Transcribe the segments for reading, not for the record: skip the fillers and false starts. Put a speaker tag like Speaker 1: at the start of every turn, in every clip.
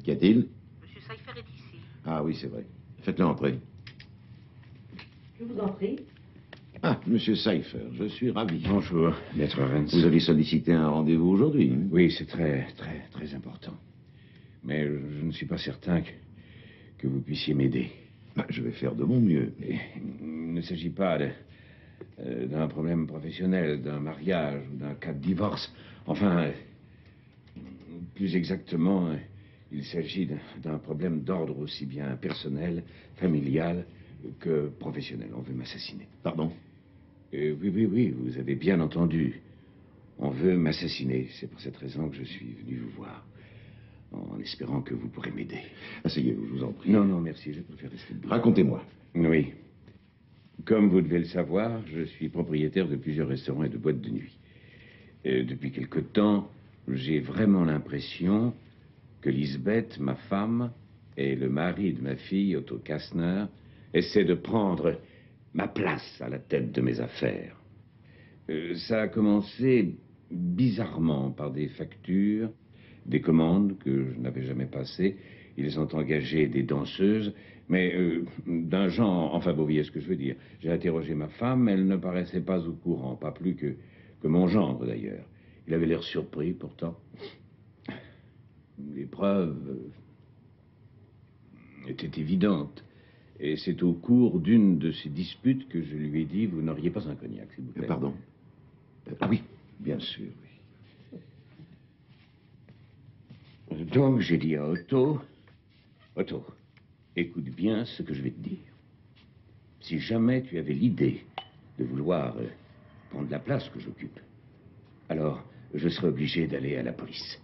Speaker 1: Qu'y a-t-il?
Speaker 2: Monsieur Seifer est ici.
Speaker 1: Ah oui, c'est vrai. Faites-le entrer.
Speaker 3: Je vous en prie.
Speaker 1: Ah, monsieur Seifer, je suis ravi.
Speaker 4: Bonjour, maître Renz.
Speaker 1: Vous avez sollicité un rendez-vous aujourd'hui, hein?
Speaker 4: Oui, c'est très important. Mais je ne suis pas certain que vous puissiez m'aider.
Speaker 1: Bah, je vais faire de mon mieux.
Speaker 4: Il ne s'agit pas d'un problème professionnel, d'un mariage ou d'un cas de divorce. Enfin, plus exactement, il s'agit d'un problème d'ordre aussi bien personnel, familial que professionnel. On veut m'assassiner.
Speaker 1: Pardon?
Speaker 4: Oui, vous avez bien entendu. On veut m'assassiner. C'est pour cette raison que je suis venu vous voir. En espérant que vous pourrez m'aider.
Speaker 1: Asseyez-vous, je vous en prie.
Speaker 4: Non, merci, je préfère rester debout.
Speaker 1: Racontez-moi.
Speaker 4: Oui. Comme vous devez le savoir, je suis propriétaire de plusieurs restaurants et de boîtes de nuit. Depuis quelque temps, j'ai vraiment l'impression que Lisbeth, ma femme, et le mari de ma fille, Otto Kastner, essaient de prendre ma place à la tête de mes affaires. Ça a commencé bizarrement par des factures, des commandes que je n'avais jamais passées. Ils ont engagé des danseuses, mais d'un genre... Enfin, vous voyez ce que je veux dire. J'ai interrogé ma femme, elle ne paraissait pas au courant, pas plus que mon gendre, d'ailleurs. Il avait l'air surpris, pourtant. Les preuves étaient évidentes. Et c'est au cours d'une de ces disputes que je lui ai dit, vous n'auriez pas un cognac, s'il vous plaît.
Speaker 1: Pardon? Ah oui, bien sûr, oui.
Speaker 4: Donc, j'ai dit à Otto, écoute bien ce que je vais te dire. Si jamais tu avais l'idée de vouloir prendre la place que j'occupe, alors je serais obligé d'aller à la police.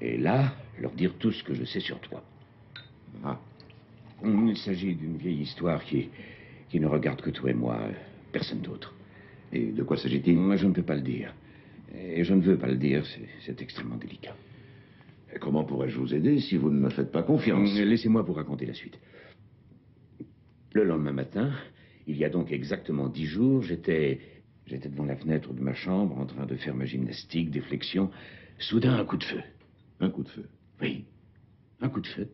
Speaker 4: Et là, leur dire tout ce que je sais sur toi.
Speaker 1: Ah.
Speaker 4: Il s'agit d'une vieille histoire qui ne regarde que toi et moi, personne d'autre.
Speaker 1: Et de quoi s'agit-il?
Speaker 4: Moi, je ne peux pas le dire. Et je ne veux pas le dire, c'est extrêmement délicat.
Speaker 1: Et comment pourrais-je vous aider si vous ne me faites pas confiance?
Speaker 4: Laissez-moi vous raconter la suite. Le lendemain matin, il y a donc exactement 10 jours, j'étais devant la fenêtre de ma chambre en train de faire ma gymnastique, des flexions. Soudain, un coup de feu.
Speaker 1: Un coup de feu?
Speaker 4: Oui, un coup de feu.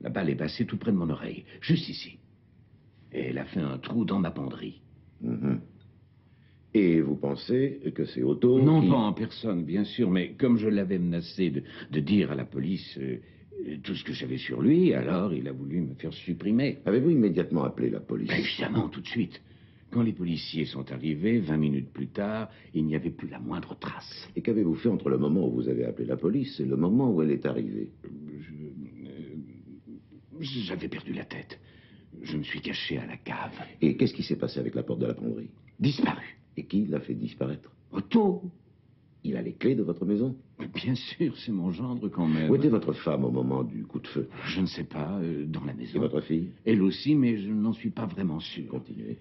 Speaker 4: La balle est passée tout près de mon oreille, juste ici. Et elle a fait un trou dans ma penderie.
Speaker 1: Mm-hmm. Et vous pensez que c'est Otto
Speaker 4: Non,
Speaker 1: qui...
Speaker 4: pas en personne, bien sûr, mais comme je l'avais menacé de dire à la police tout ce que j'avais sur lui, alors il a voulu me faire supprimer.
Speaker 1: Avez-vous immédiatement appelé la police?
Speaker 4: Ben, évidemment, tout de suite. Quand les policiers sont arrivés, 20 minutes plus tard, il n'y avait plus la moindre trace.
Speaker 1: Et qu'avez-vous fait entre le moment où vous avez appelé la police et le moment où elle est arrivée?
Speaker 4: J'avais perdu la tête. Je me suis caché à la cave.
Speaker 1: Et qu'est-ce qui s'est passé avec la porte de la penderie?
Speaker 4: Disparu.
Speaker 1: Et qui l'a fait disparaître?
Speaker 4: Otto.
Speaker 1: Il a les clés de votre maison?
Speaker 4: Bien sûr, c'est mon gendre quand même.
Speaker 1: Où était votre femme au moment du coup de feu?
Speaker 4: Je ne sais pas, dans la maison.
Speaker 1: Et votre fille?
Speaker 4: Elle aussi, mais je n'en suis pas vraiment sûr.
Speaker 1: Continuez.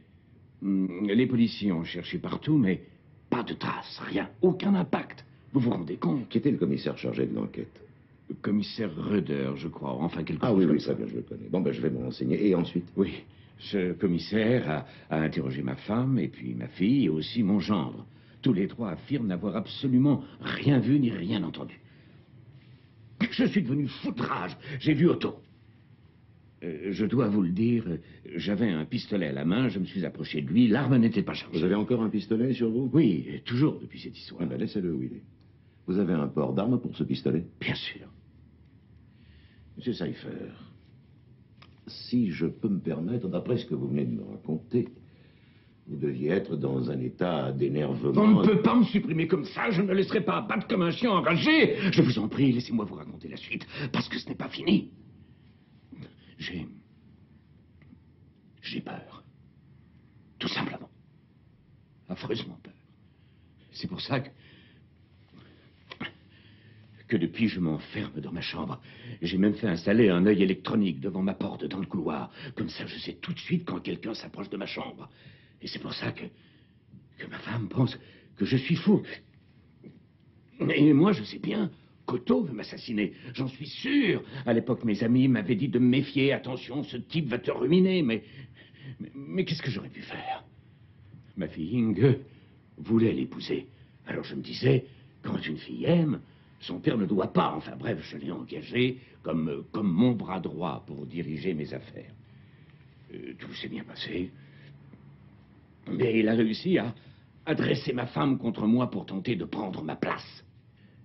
Speaker 4: Les policiers ont cherché partout, mais pas de traces, rien, aucun impact. Vous vous rendez compte?
Speaker 1: Qui était le commissaire chargé de l'enquête?
Speaker 4: Le commissaire Röder, je crois, enfin quelque chose
Speaker 1: Ah oui,
Speaker 4: comme
Speaker 1: oui,
Speaker 4: ça.
Speaker 1: très bien, je le connais. Bon, ben, je vais me renseigner. Et ensuite?
Speaker 4: Oui, ce commissaire a interrogé ma femme, et puis ma fille, et aussi mon gendre. Tous les trois affirment n'avoir absolument rien vu ni rien entendu. Je suis devenu fou de rage. J'ai vu Otto. Je dois vous le dire, j'avais un pistolet à la main, je me suis approché de lui, l'arme n'était pas chargée.
Speaker 1: Vous avez encore un pistolet sur vous?
Speaker 4: Oui, toujours depuis cette histoire.
Speaker 1: Eh ben, laissez-le où il est. Vous avez un port d'arme pour ce pistolet?
Speaker 4: Bien sûr.
Speaker 1: Monsieur Seifer, si je peux me permettre, d'après ce que vous venez de me raconter, vous deviez être dans un état d'énervement...
Speaker 4: On ne peut pas me supprimer comme ça, je ne me laisserai pas abattre comme un chien enragé. Je vous en prie, laissez-moi vous raconter la suite, parce que ce n'est pas fini. J'ai peur. Tout simplement. Affreusement peur. C'est pour ça que depuis je m'enferme dans ma chambre. J'ai même fait installer un œil électronique devant ma porte dans le couloir. Comme ça, je sais tout de suite quand quelqu'un s'approche de ma chambre. Et c'est pour ça que ma femme pense que je suis fou. Et moi, je sais bien qu'Otto veut m'assassiner. J'en suis sûr. À l'époque, mes amis m'avaient dit de me méfier. Attention, ce type va te ruiner. Mais qu'est-ce que j'aurais pu faire? Ma fille Inge voulait l'épouser. Alors je me disais, quand une fille aime, Son père ne doit pas, enfin bref, je l'ai engagé comme mon bras droit pour diriger mes affaires. Tout s'est bien passé. Mais il a réussi à dresser ma femme contre moi pour tenter de prendre ma place.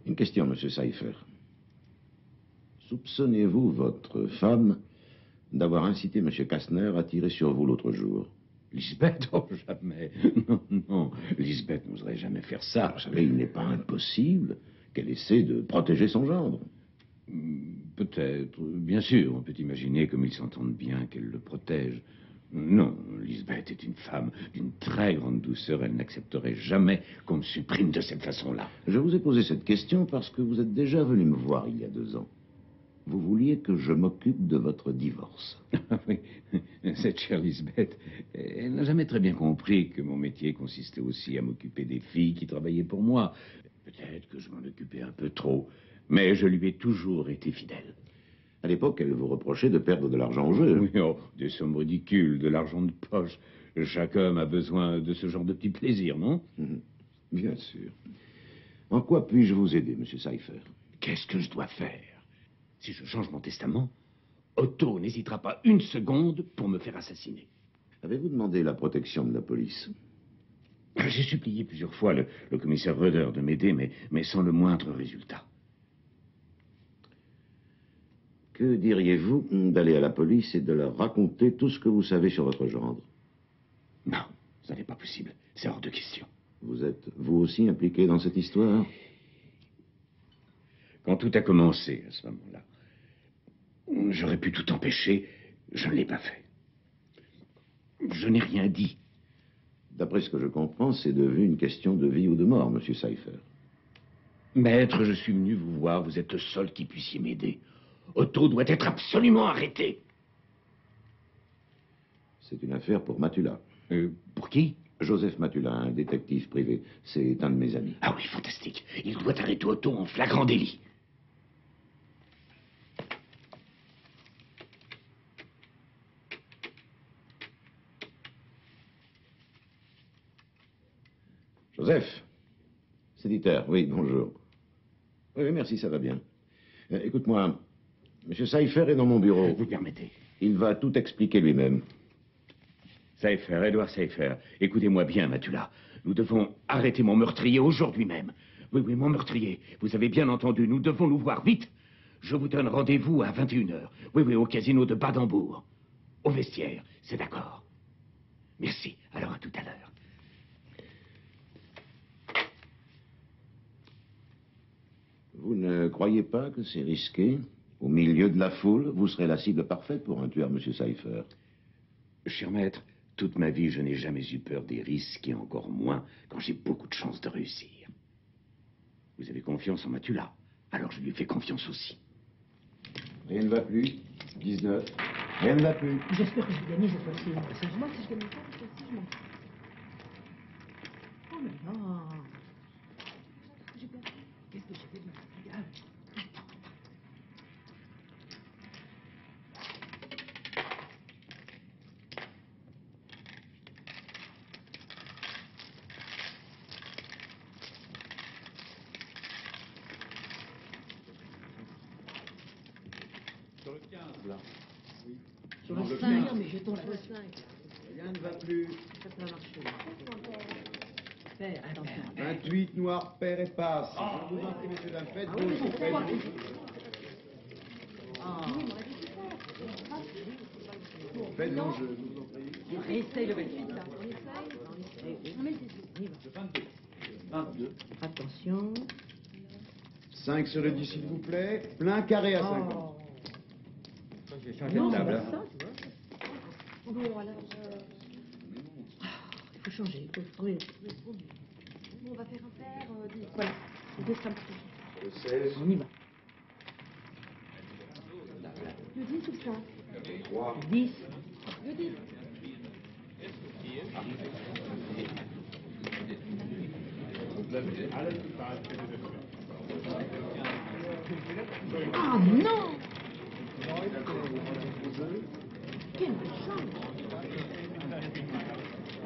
Speaker 1: Une question, monsieur Seifer. Soupçonnez-vous votre femme d'avoir incité monsieur Kastner à tirer sur vous l'autre jour?
Speaker 4: Lisbeth? Oh, jamais. Non, non, Lisbeth n'oserait jamais faire ça.
Speaker 1: Vous savez, il n'est pas impossible qu'elle essaie de protéger son gendre.
Speaker 4: Peut-être. Bien sûr, on peut imaginer comme ils s'entendent bien qu'elle le protège. Non, Lisbeth est une femme d'une très grande douceur. Elle n'accepterait jamais qu'on me supprime de cette façon-là.
Speaker 1: Je vous ai posé cette question parce que vous êtes déjà venu me voir il y a 2 ans. Vous vouliez que je m'occupe de votre divorce.
Speaker 4: Oui, cette chère Lisbeth, elle n'a jamais très bien compris que mon métier consistait aussi à m'occuper des filles qui travaillaient pour moi. Peut-être que je m'en occupais un peu trop, mais je lui ai toujours été fidèle.
Speaker 1: À l'époque, elle vous reprochait de perdre de l'argent au jeu.
Speaker 4: Oui, oh, des sommes ridicules, de l'argent de poche. Chaque homme a besoin de ce genre de petits plaisirs, non?
Speaker 1: Bien sûr. En quoi puis-je vous aider, monsieur Seifer?
Speaker 4: Qu'est-ce que je dois faire? Si je change mon testament, Otto n'hésitera pas une seconde pour me faire assassiner.
Speaker 1: Avez-vous demandé la protection de la police?
Speaker 4: J'ai supplié plusieurs fois le commissaire Röder de m'aider, mais sans le moindre résultat.
Speaker 1: Que diriez-vous d'aller à la police et de leur raconter tout ce que vous savez sur votre gendre?
Speaker 4: Non, ça n'est pas possible. C'est hors de question.
Speaker 1: Vous êtes, vous aussi, impliqué dans cette histoire?
Speaker 4: Quand tout a commencé, à ce moment-là, j'aurais pu tout empêcher. Je ne l'ai pas fait. Je n'ai rien dit.
Speaker 1: D'après ce que je comprends, c'est devenu une question de vie ou de mort, monsieur Seifer.
Speaker 4: Maître, je suis venu vous voir. Vous êtes le seul qui puissiez m'aider. Otto doit être absolument arrêté.
Speaker 1: C'est une affaire pour Matula.
Speaker 4: Pour qui?
Speaker 1: Joseph Matula, un détective privé. C'est un de mes amis.
Speaker 4: Ah oui, fantastique. Il doit arrêter Otto en flagrant délit.
Speaker 1: Joseph, c'est Dieter. Oui, bonjour. Oui, merci, ça va bien. Écoute-moi, monsieur Seifer est dans mon bureau.
Speaker 4: Vous permettez?
Speaker 1: Il va tout expliquer lui-même.
Speaker 4: Seifer, Edouard Seifer, écoutez-moi bien, Matula. Nous devons arrêter mon meurtrier aujourd'hui même. Oui, oui, mon meurtrier. Vous avez bien entendu, nous devons nous voir vite. Je vous donne rendez-vous à 21h. Oui, oui, au casino de Badembourg. Au vestiaire, c'est d'accord. Merci, alors à tout à l'heure.
Speaker 1: Vous ne croyez pas que c'est risqué? Au milieu de la foule, vous serez la cible parfaite pour un tueur, monsieur Seifer.
Speaker 4: Cher maître, toute ma vie, je n'ai jamais eu peur des risques, et encore moins quand j'ai beaucoup de chances de réussir. Vous avez confiance en Matula, alors je lui fais confiance aussi.
Speaker 1: Rien ne va plus. 19. Rien ne va plus.
Speaker 3: J'espère que je vais gagner cette fois-ci. Moi, si je gagne pas, cette fois-ci, je m'en fous. Oh, mais non. Qu'est-ce que j'ai fait de ma vie?
Speaker 2: Sur le 15, là. Oui.
Speaker 3: Sur le 5, mais jetons sur le 5.
Speaker 2: Rien ne va plus.
Speaker 3: Ça va marcher. Père, attention.
Speaker 2: 28, noir, pair et passe. Je vous en prie, messieurs, dames, faites
Speaker 3: oui,
Speaker 2: gauche.
Speaker 3: mais
Speaker 2: Faites bon jeu, je vous en prie.
Speaker 3: Essaye le 28, là. On essaye. On met le 18. On y va.
Speaker 2: Le 22. 22.
Speaker 3: Attention.
Speaker 2: 5 sur le 10, s'il vous plaît. Plein carré à 50.
Speaker 4: J'ai changé
Speaker 3: Non,
Speaker 4: de
Speaker 3: c'est
Speaker 4: table.
Speaker 3: pas ça, tu vois. Bon, alors, il faut changer. Il faut... Oui.
Speaker 5: On va faire un paire, 10.
Speaker 3: Voilà. Deux femmes.
Speaker 2: Le 16.
Speaker 3: On y va.
Speaker 5: Le 10 ou le 5?
Speaker 2: 3.
Speaker 3: 10.
Speaker 5: Le 10.
Speaker 3: Ah non! Quelle chance!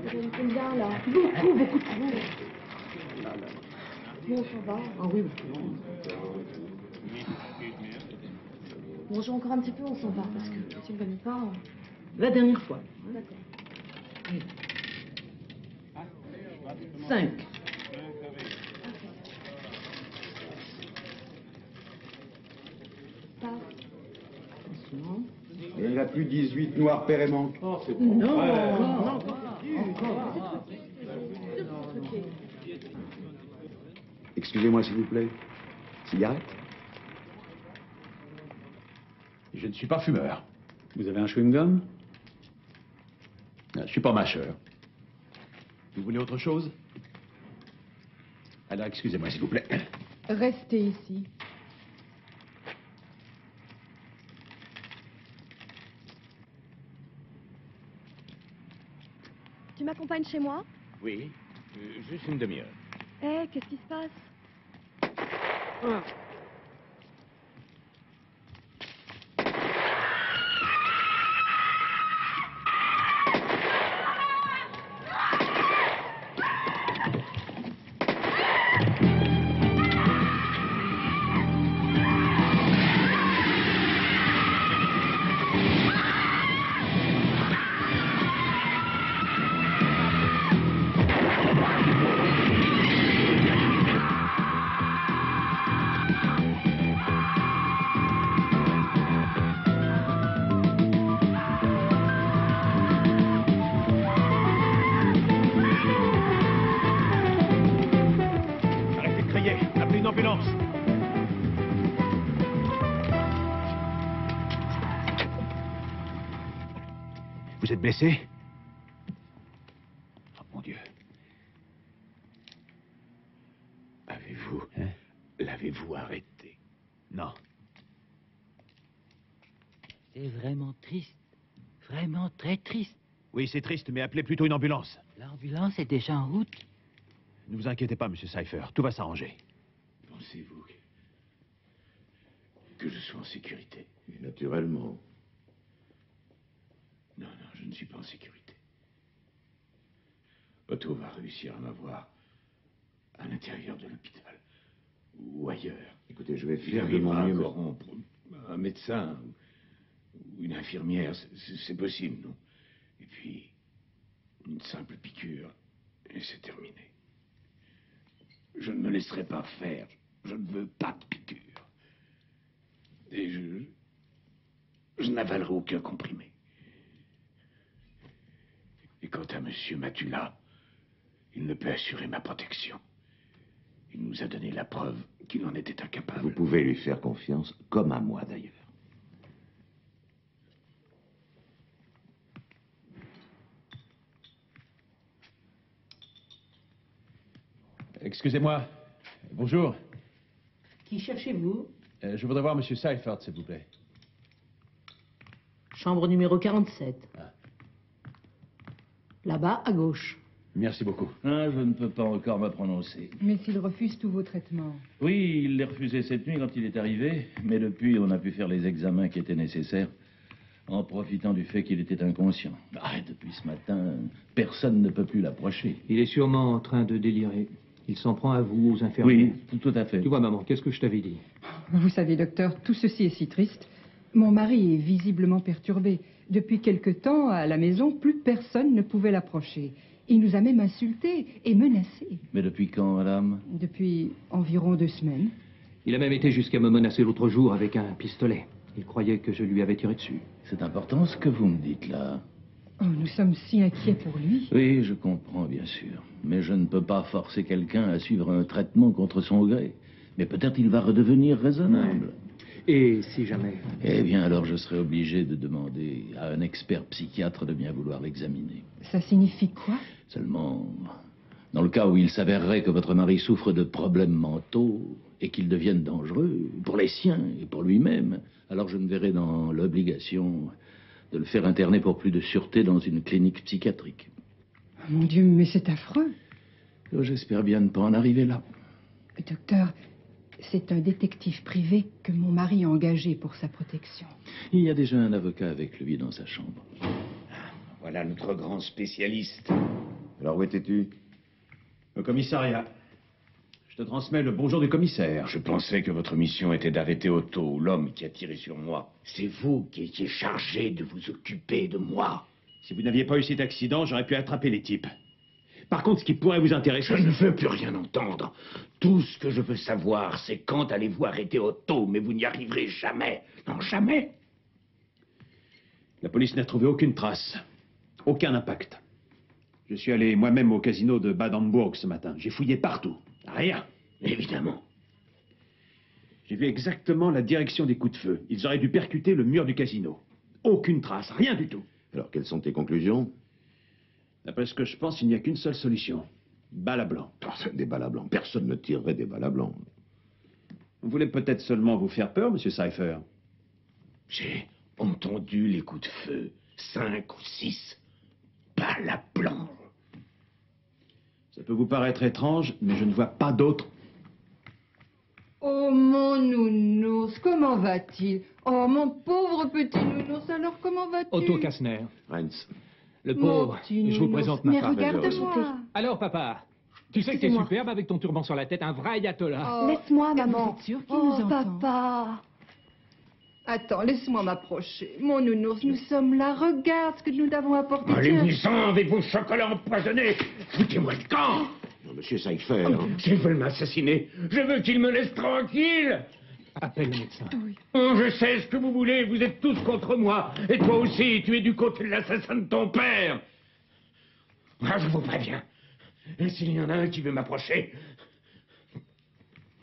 Speaker 5: Vous avez combien là?
Speaker 3: Beaucoup, beaucoup trop.
Speaker 5: Bon, on s'en va.
Speaker 3: Ah oui,
Speaker 5: Bon, on joue encore un petit peu, on s'en va. Parce que si tu ne connais pas...
Speaker 3: la dernière fois.
Speaker 5: D'accord.
Speaker 3: 5.
Speaker 5: Passe.
Speaker 3: Attention.
Speaker 2: Et il a plus 18 noirs père et manque.
Speaker 3: Non,
Speaker 2: Excusez-moi, s'il vous plaît. Cigarette?
Speaker 6: Je ne suis pas fumeur.
Speaker 2: Vous avez un chewing-gum?
Speaker 6: Je ne suis pas mâcheur. Vous voulez autre chose? Alors, excusez-moi, s'il vous plaît.
Speaker 7: Restez ici.
Speaker 5: Tu m'accompagnes chez moi?
Speaker 4: Oui, juste une demi-heure.
Speaker 5: Eh, qu'est-ce qui se passe?
Speaker 6: Arrêtez de crier. Appelez une ambulance. Vous êtes blessé? Oh mon Dieu.
Speaker 4: L'avez-vous arrêté?
Speaker 6: Non.
Speaker 8: C'est vraiment triste. Vraiment très triste.
Speaker 6: Oui, c'est triste, mais appelez plutôt une ambulance.
Speaker 8: L'ambulance est déjà en route.
Speaker 6: Ne vous inquiétez pas, monsieur Cypher. Tout va s'arranger.
Speaker 4: Pensez-vous que je sois en sécurité?
Speaker 1: Et naturellement.
Speaker 4: Non, je ne suis pas en sécurité. Otto va réussir à m'avoir à l'intérieur de l'hôpital ou ailleurs.
Speaker 1: Écoutez, je vais
Speaker 4: Il
Speaker 1: faire de mon
Speaker 4: arrivera à
Speaker 1: mieux.
Speaker 4: corrompre un médecin ou une infirmière, c'est possible, non? Et puis, une simple piqûre, et c'est terminé. Je ne me laisserai pas faire. Je ne veux pas de piqûre. Et je n'avalerai aucun comprimé. Et quant à monsieur Matula, il ne peut assurer ma protection. Il nous a donné la preuve qu'il en était incapable.
Speaker 1: Vous pouvez lui faire confiance, comme à moi d'ailleurs.
Speaker 6: Excusez-moi. Bonjour.
Speaker 3: Qui cherchez-vous?
Speaker 6: Je voudrais voir monsieur Cypher, s'il vous plaît.
Speaker 3: Chambre numéro 47. Là-bas, à gauche.
Speaker 6: Merci beaucoup.
Speaker 9: Ah, je ne peux pas encore me prononcer.
Speaker 7: Mais s'il refuse tous vos traitements.
Speaker 9: Oui, il les refusait cette nuit quand il est arrivé, mais depuis, on a pu faire les examens qui étaient nécessaires, en profitant du fait qu'il était inconscient. Ah, et depuis ce matin, personne ne peut plus l'approcher.
Speaker 10: Il est sûrement en train de délirer. Il s'en prend à vous, aux infirmières.
Speaker 9: Oui, tout à fait.
Speaker 10: Tu vois, maman, qu'est-ce que je t'avais dit?
Speaker 7: Vous savez, docteur, tout ceci est si triste. Mon mari est visiblement perturbé. Depuis quelque temps, à la maison, plus personne ne pouvait l'approcher. Il nous a même insultés et menacés.
Speaker 9: Mais depuis quand, madame?
Speaker 7: Depuis environ 2 semaines.
Speaker 10: Il a même été jusqu'à me menacer l'autre jour avec un pistolet. Il croyait que je lui avais tiré dessus.
Speaker 9: C'est important ce que vous me dites là.
Speaker 7: Oh, nous sommes si inquiets pour lui.
Speaker 9: Oui, je comprends, bien sûr. Mais je ne peux pas forcer quelqu'un à suivre un traitement contre son gré. Mais peut-être il va redevenir raisonnable.
Speaker 10: Et si jamais...
Speaker 9: Eh bien, alors je serai obligé de demander à un expert psychiatre de bien vouloir l'examiner.
Speaker 7: Ça signifie quoi?
Speaker 9: Seulement, dans le cas où il s'avérerait que votre mari souffre de problèmes mentaux et qu'il devienne dangereux pour les siens et pour lui-même, alors je me verrai dans l'obligation de le faire interner pour plus de sûreté dans une clinique psychiatrique.
Speaker 7: Oh, mon Dieu, mais c'est affreux.
Speaker 9: J'espère bien ne pas en arriver là.
Speaker 7: Docteur, c'est un détective privé que mon mari a engagé pour sa protection.
Speaker 9: Il y a déjà un avocat avec lui dans sa chambre.
Speaker 4: Voilà notre grand spécialiste.
Speaker 2: Alors où étais-tu?
Speaker 6: Au commissariat. Je Je transmets le bonjour du commissaire.
Speaker 4: Je pensais que votre mission était d'arrêter Otto, l'homme qui a tiré sur moi.
Speaker 1: C'est vous qui étiez chargé de vous occuper de moi.
Speaker 6: Si vous n'aviez pas eu cet accident, j'aurais pu attraper les types. Par contre, ce qui pourrait vous intéresser...
Speaker 1: Je ne veux plus rien entendre. Tout ce que je veux savoir, c'est quand allez-vous arrêter Otto, mais vous n'y arriverez jamais. Non, jamais.
Speaker 6: La police n'a trouvé aucune trace. Aucun impact. Je suis allé moi-même au casino de Bad Hamburg ce matin. J'ai fouillé partout. Rien.
Speaker 1: Évidemment.
Speaker 6: J'ai vu exactement la direction des coups de feu. Ils auraient dû percuter le mur du casino. Aucune trace, rien du tout.
Speaker 1: Alors, quelles sont tes conclusions?
Speaker 6: D'après ce que je pense, il n'y a qu'une seule solution. Balle à blanc.
Speaker 1: Des balles à blanc. Personne ne tirerait des balles à blanc.
Speaker 6: Vous voulez peut-être seulement vous faire peur, monsieur Cypher?
Speaker 1: J'ai entendu les coups de feu. 5 ou 6 balles à blanc.
Speaker 6: Ça peut vous paraître étrange, mais je ne vois pas d'autre.
Speaker 7: Oh, mon nounours, comment va-t-il? Oh, mon pauvre petit nounours, alors comment va-t-il?
Speaker 10: Otto Kastner.
Speaker 1: Heinz.
Speaker 10: Le
Speaker 7: Mon
Speaker 10: pauvre.
Speaker 7: petit
Speaker 10: Je vous
Speaker 7: nounours.
Speaker 10: présente ma
Speaker 7: Mais
Speaker 10: femme.
Speaker 7: regarde-moi.
Speaker 10: Alors, papa, tu sais que t'es
Speaker 5: Excusez-moi.
Speaker 10: superbe avec ton turban sur la tête, un vrai ayatollah.
Speaker 7: Oh,
Speaker 5: Laisse-moi,
Speaker 7: vous
Speaker 5: maman.
Speaker 7: êtes sûr qu'il
Speaker 5: Oh,
Speaker 7: nous entend?
Speaker 5: papa.
Speaker 7: Attends, laisse-moi m'approcher. Mon nounours, nous sommes là. Regarde ce que nous t'avons apporté. Tiens.
Speaker 1: Allez-vous-en avec vos chocolats empoisonnés. Foutez-moi le camp. Non, monsieur Cypher. S'ils veulent m'assassiner, je veux qu'ils me laissent tranquille.
Speaker 10: Appelle le médecin.
Speaker 1: Oh, je sais ce que vous voulez, vous êtes tous contre moi. Et toi aussi, tu es du côté de l'assassin de ton père. Ah, je vous préviens. Et s'il y en a un qui veut m'approcher,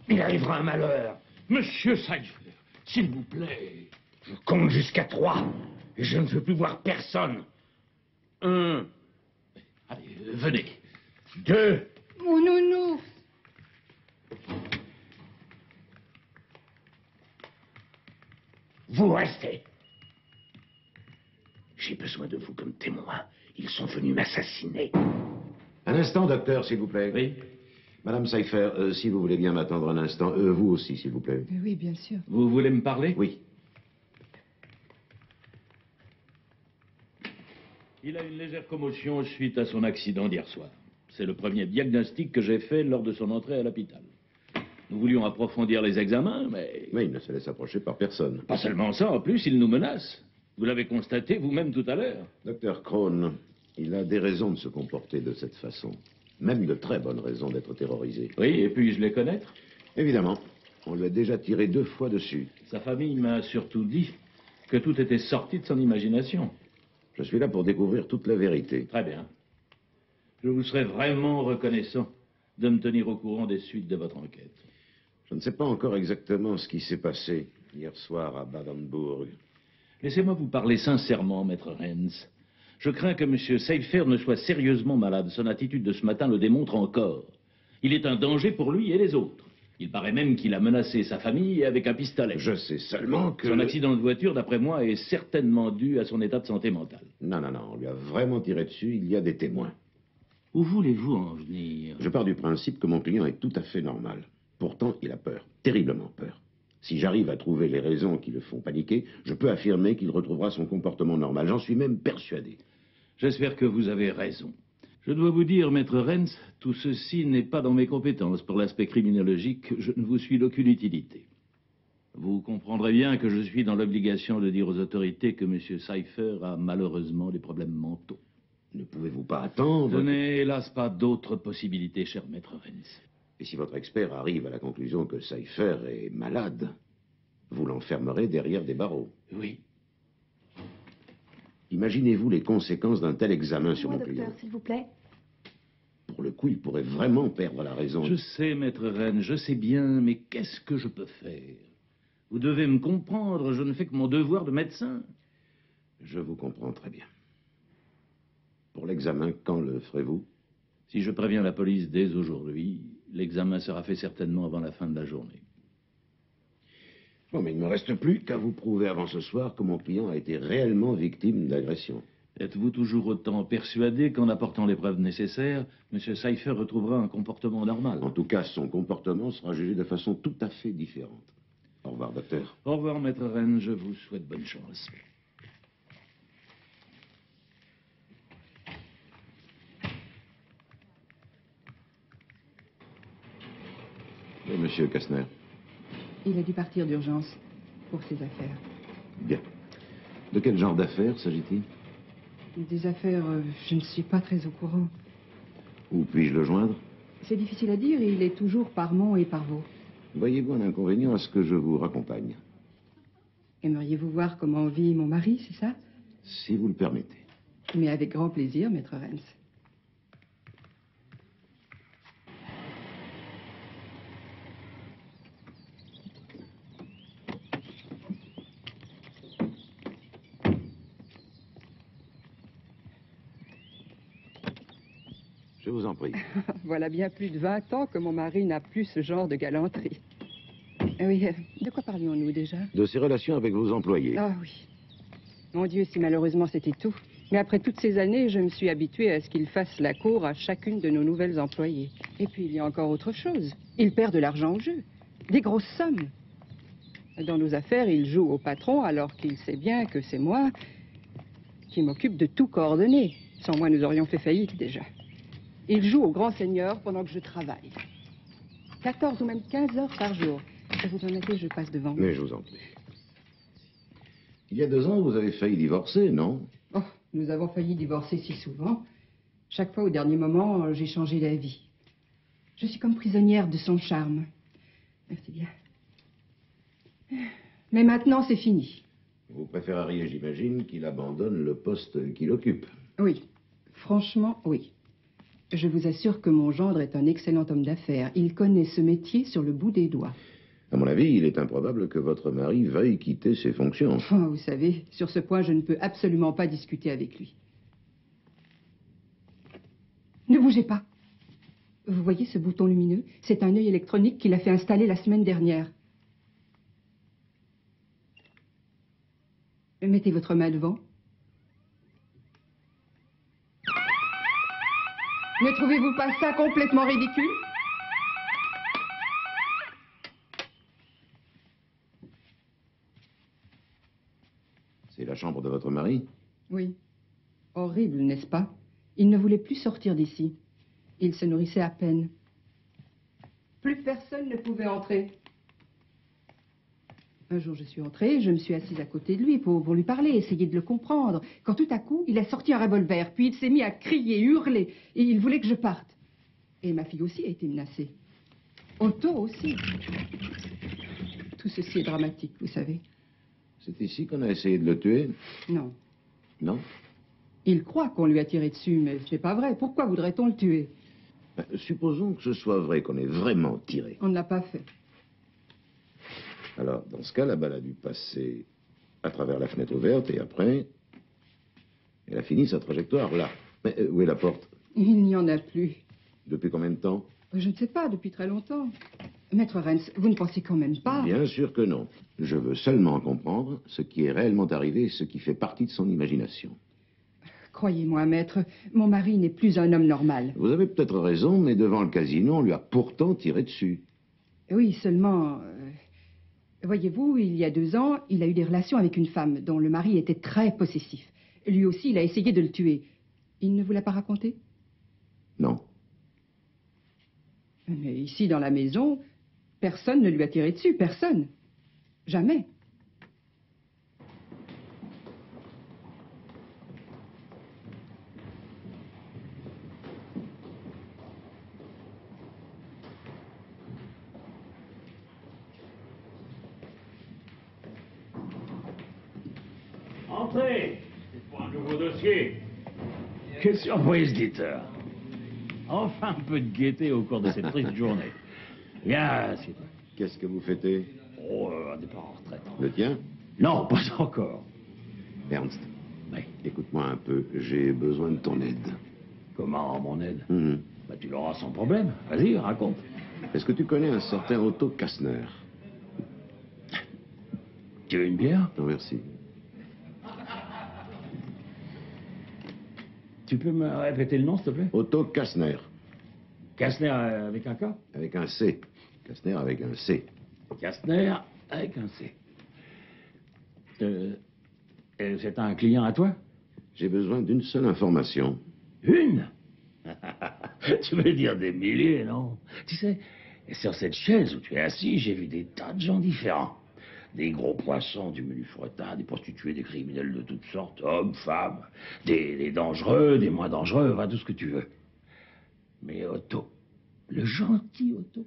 Speaker 1: il arrivera un malheur. Monsieur Cypher, s'il vous plaît, je compte jusqu'à 3 et je ne veux plus voir personne. 1. Allez, venez. 2.
Speaker 7: Mon nounours.
Speaker 1: Vous restez. J'ai besoin de vous comme témoin. Ils sont venus m'assassiner. Un instant, docteur, s'il vous plaît.
Speaker 4: Oui.
Speaker 1: Madame Cypher, si vous voulez bien m'attendre un instant. Vous aussi, s'il vous plaît.
Speaker 7: Oui, bien sûr.
Speaker 4: Vous voulez me parler?
Speaker 1: Oui.
Speaker 9: Il a une légère commotion suite à son accident d'hier soir. C'est le premier diagnostic que j'ai fait lors de son entrée à l'hôpital. Nous voulions approfondir les examens, mais...
Speaker 1: Mais il ne se laisse approcher par personne.
Speaker 9: Pas seulement ça, en plus, il nous menace. Vous l'avez constaté vous-même tout à l'heure.
Speaker 1: Docteur Krohn, il a des raisons de se comporter de cette façon. Même de très bonnes raisons d'être terrorisé.
Speaker 9: Oui, et puis-je les connaître?
Speaker 1: Évidemment. On lui a déjà tiré 2 fois dessus.
Speaker 9: Sa famille m'a surtout dit que tout était sorti de son imagination.
Speaker 1: Je suis là pour découvrir toute la vérité.
Speaker 9: Très bien. Je vous serais vraiment reconnaissant de me tenir au courant des suites de votre enquête.
Speaker 1: Je ne sais pas encore exactement ce qui s'est passé hier soir à Badenburg.
Speaker 9: Laissez-moi vous parler sincèrement, maître Renz. Je crains que M. Cypher ne soit sérieusement malade. Son attitude de ce matin le démontre encore. Il est un danger pour lui et les autres. Il paraît même qu'il a menacé sa famille avec un pistolet.
Speaker 1: Je sais seulement que...
Speaker 9: Son accident de voiture, d'après moi, est certainement dû à son état de santé mentale.
Speaker 1: Non, on lui a vraiment tiré dessus, il y a des témoins.
Speaker 9: Où voulez-vous en venir?
Speaker 1: Je pars du principe que mon client est tout à fait normal. Pourtant, il a peur, terriblement peur. Si j'arrive à trouver les raisons qui le font paniquer, je peux affirmer qu'il retrouvera son comportement normal. J'en suis même persuadé.
Speaker 9: J'espère que vous avez raison. Je dois vous dire, maître Renz, tout ceci n'est pas dans mes compétences. Pour l'aspect criminologique, je ne vous suis d'aucune utilité. Vous comprendrez bien que je suis dans l'obligation de dire aux autorités que M. Cypher a malheureusement des problèmes mentaux.
Speaker 1: Ne pouvez-vous pas attendre?
Speaker 9: Je n'ai hélas pas d'autres possibilités, cher maître Renz.
Speaker 1: Et si votre expert arrive à la conclusion que Cypher est malade, vous l'enfermerez derrière des barreaux.
Speaker 9: Oui.
Speaker 1: Imaginez-vous les conséquences d'un tel examen sur mon
Speaker 5: Docteur,
Speaker 1: client.
Speaker 5: s'il vous plaît.
Speaker 1: Pour le coup, il pourrait vraiment perdre la raison.
Speaker 9: Je sais, maître Rennes, je sais bien, mais qu'est-ce que je peux faire? Vous devez me comprendre, je ne fais que mon devoir de médecin.
Speaker 1: Je vous comprends très bien. Pour l'examen, quand le ferez-vous?
Speaker 9: Si je préviens la police dès aujourd'hui, l'examen sera fait certainement avant la fin de la journée.
Speaker 1: Bon, mais il ne me reste plus qu'à vous prouver avant ce soir que mon client a été réellement victime d'agression.
Speaker 9: Êtes-vous toujours autant persuadé qu'en apportant les preuves nécessaires, M. Cypher retrouvera un comportement normal?
Speaker 1: En tout cas, son comportement sera jugé de façon tout à fait différente. Au revoir, docteur.
Speaker 9: Au revoir, maître Rennes, je vous souhaite bonne chance.
Speaker 4: Et monsieur Kastner?
Speaker 7: Il a dû partir d'urgence pour ses affaires.
Speaker 4: Bien. De quel genre d'affaires s'agit-il?
Speaker 7: Des affaires, je ne suis pas très au courant.
Speaker 4: Où puis-je le joindre?
Speaker 7: C'est difficile à dire, il est toujours par Mont et par Vaux.
Speaker 4: Voyez-vous un inconvénient à ce que je vous raccompagne?
Speaker 7: Aimeriez-vous voir comment vit mon mari, c'est ça?
Speaker 4: Si vous le permettez.
Speaker 7: Mais avec grand plaisir, maître Rennes.
Speaker 4: Je vous en prie.
Speaker 7: Voilà bien plus de 20 ans que mon mari n'a plus ce genre de galanterie. Oui, de quoi parlions-nous déjà?
Speaker 4: De ses relations avec vos employés.
Speaker 7: Ah oui. Mon Dieu, si malheureusement c'était tout. Mais après toutes ces années, je me suis habituée à ce qu'il fasse la cour à chacune de nos nouvelles employées. Et puis il y a encore autre chose. Il perd de l'argent au jeu. Des grosses sommes. Dans nos affaires, il joue au patron alors qu'il sait bien que c'est moi qui m'occupe de tout coordonner. Sans moi, nous aurions fait faillite déjà. Il joue au grand seigneur pendant que je travaille. 14 ou même 15 heures par jour. Vous permettez, je passe devant.
Speaker 4: Mais je vous en prie. Il y a 2 ans, vous avez failli divorcer, non?
Speaker 7: Oh, nous avons failli divorcer si souvent. Chaque fois, au dernier moment, j'ai changé d'avis. Je suis comme prisonnière de son charme. Merci bien. Mais maintenant, c'est fini.
Speaker 4: Vous préféreriez, j'imagine, qu'il abandonne le poste qu'il occupe.
Speaker 7: Oui. Franchement, oui. Je vous assure que mon gendre est un excellent homme d'affaires. Il connaît ce métier sur le bout des doigts.
Speaker 4: À mon avis, il est improbable que votre mari veuille quitter ses fonctions.
Speaker 7: Enfin, vous savez, sur ce point, je ne peux absolument pas discuter avec lui. Ne bougez pas. Vous voyez ce bouton lumineux? C'est un œil électronique qu'il a fait installer la semaine dernière. Mettez votre main devant. Ne trouvez-vous pas ça complètement ridicule?
Speaker 4: C'est la chambre de votre mari?
Speaker 7: Oui. Horrible, n'est-ce pas? Il ne voulait plus sortir d'ici. Il se nourrissait à peine. Plus personne ne pouvait entrer. Un jour, je suis entrée, je me suis assise à côté de lui pour lui parler, essayer de le comprendre. Quand tout à coup, il a sorti un revolver, puis il s'est mis à crier, hurler, et il voulait que je parte. Et ma fille aussi a été menacée. Otto aussi. Tout ceci est dramatique, vous savez.
Speaker 4: C'est ici qu'on a essayé de le tuer?
Speaker 7: Non.
Speaker 4: Non?
Speaker 7: Il croit qu'on lui a tiré dessus, mais ce n'est pas vrai. Pourquoi voudrait-on le tuer?
Speaker 4: Supposons que ce soit vrai, qu'on ait vraiment tiré.
Speaker 7: On ne l'a pas fait.
Speaker 4: Alors, dans ce cas, la balle a dû passer à travers la fenêtre ouverte et après, elle a fini sa trajectoire là. Mais où est la porte?
Speaker 7: Il n'y en a plus.
Speaker 4: Depuis combien de temps?
Speaker 7: Je ne sais pas, depuis très longtemps. Maître Rennes, vous ne pensez quand même pas...
Speaker 4: Bien sûr que non. Je veux seulement comprendre ce qui est réellement arrivé et ce qui fait partie de son imagination.
Speaker 7: Croyez-moi, maître, mon mari n'est plus un homme normal.
Speaker 4: Vous avez peut-être raison, mais devant le casino, on lui a pourtant tiré dessus.
Speaker 7: Oui, seulement... Voyez-vous, il y a 2 ans, il a eu des relations avec une femme dont le mari était très possessif. Lui aussi, il a essayé de le tuer. Il ne vous l'a pas raconté?
Speaker 4: Non.
Speaker 7: Mais ici, dans la maison, personne ne lui a tiré dessus, personne. Jamais.
Speaker 1: Entrez, c'est pour un nouveau dossier. Quelle surprise, Dieter. Enfin un peu de gaieté au cours de cette triste journée. Viens, assieds-toi.
Speaker 4: Qu'est-ce que vous fêtez?
Speaker 1: Oh, un départ en retraite.
Speaker 4: Le tien?
Speaker 1: Non, pas encore.
Speaker 4: Ernst,
Speaker 1: Oui.
Speaker 4: écoute-moi un peu, j'ai besoin de ton aide.
Speaker 1: Comment, mon aide?
Speaker 4: Mhm.
Speaker 1: Bah, tu l'auras sans problème. Vas-y, raconte.
Speaker 4: Est-ce que tu connais un certain Otto Kastner?
Speaker 1: Tu veux une bière?
Speaker 4: Non, merci.
Speaker 1: Tu peux me répéter le nom, s'il te plaît?
Speaker 4: Otto Kastner.
Speaker 1: Kastner avec un K?
Speaker 4: Avec un C. Kastner avec un C.
Speaker 1: Kastner avec un C. C'est un client à toi?
Speaker 4: J'ai besoin d'une seule information.
Speaker 1: Une? Tu veux dire des milliers, non? Tu sais, Et sur cette chaise où tu es assis, j'ai vu des tas de gens différents. Des gros poissons, du menu fretin, des prostituées, des criminels de toutes sortes, hommes, femmes, des dangereux, des moins dangereux, enfin tout ce que tu veux. Mais Otto, le gentil Otto,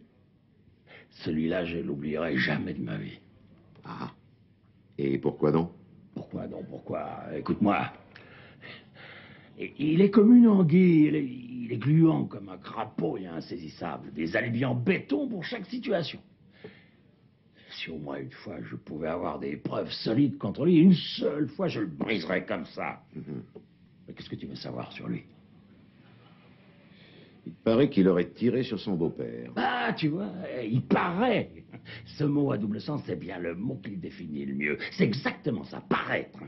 Speaker 1: celui-là, je l'oublierai jamais de ma vie.
Speaker 2: Ah. Et pourquoi donc?
Speaker 1: Pourquoi donc? Pourquoi? Écoute-moi. Il est comme une anguille, il est gluant comme un crapaud et insaisissable. Des alibis en béton pour chaque situation. Si au moins une fois je pouvais avoir des preuves solides contre lui, une seule fois je le briserais comme ça. Mais qu'est-ce que tu veux savoir sur lui?
Speaker 2: Il paraît qu'il aurait tiré sur son beau-père.
Speaker 1: Ah, tu vois, il paraît. Ce mot à double sens, c'est bien le mot qui le définit le mieux. C'est exactement ça, paraître.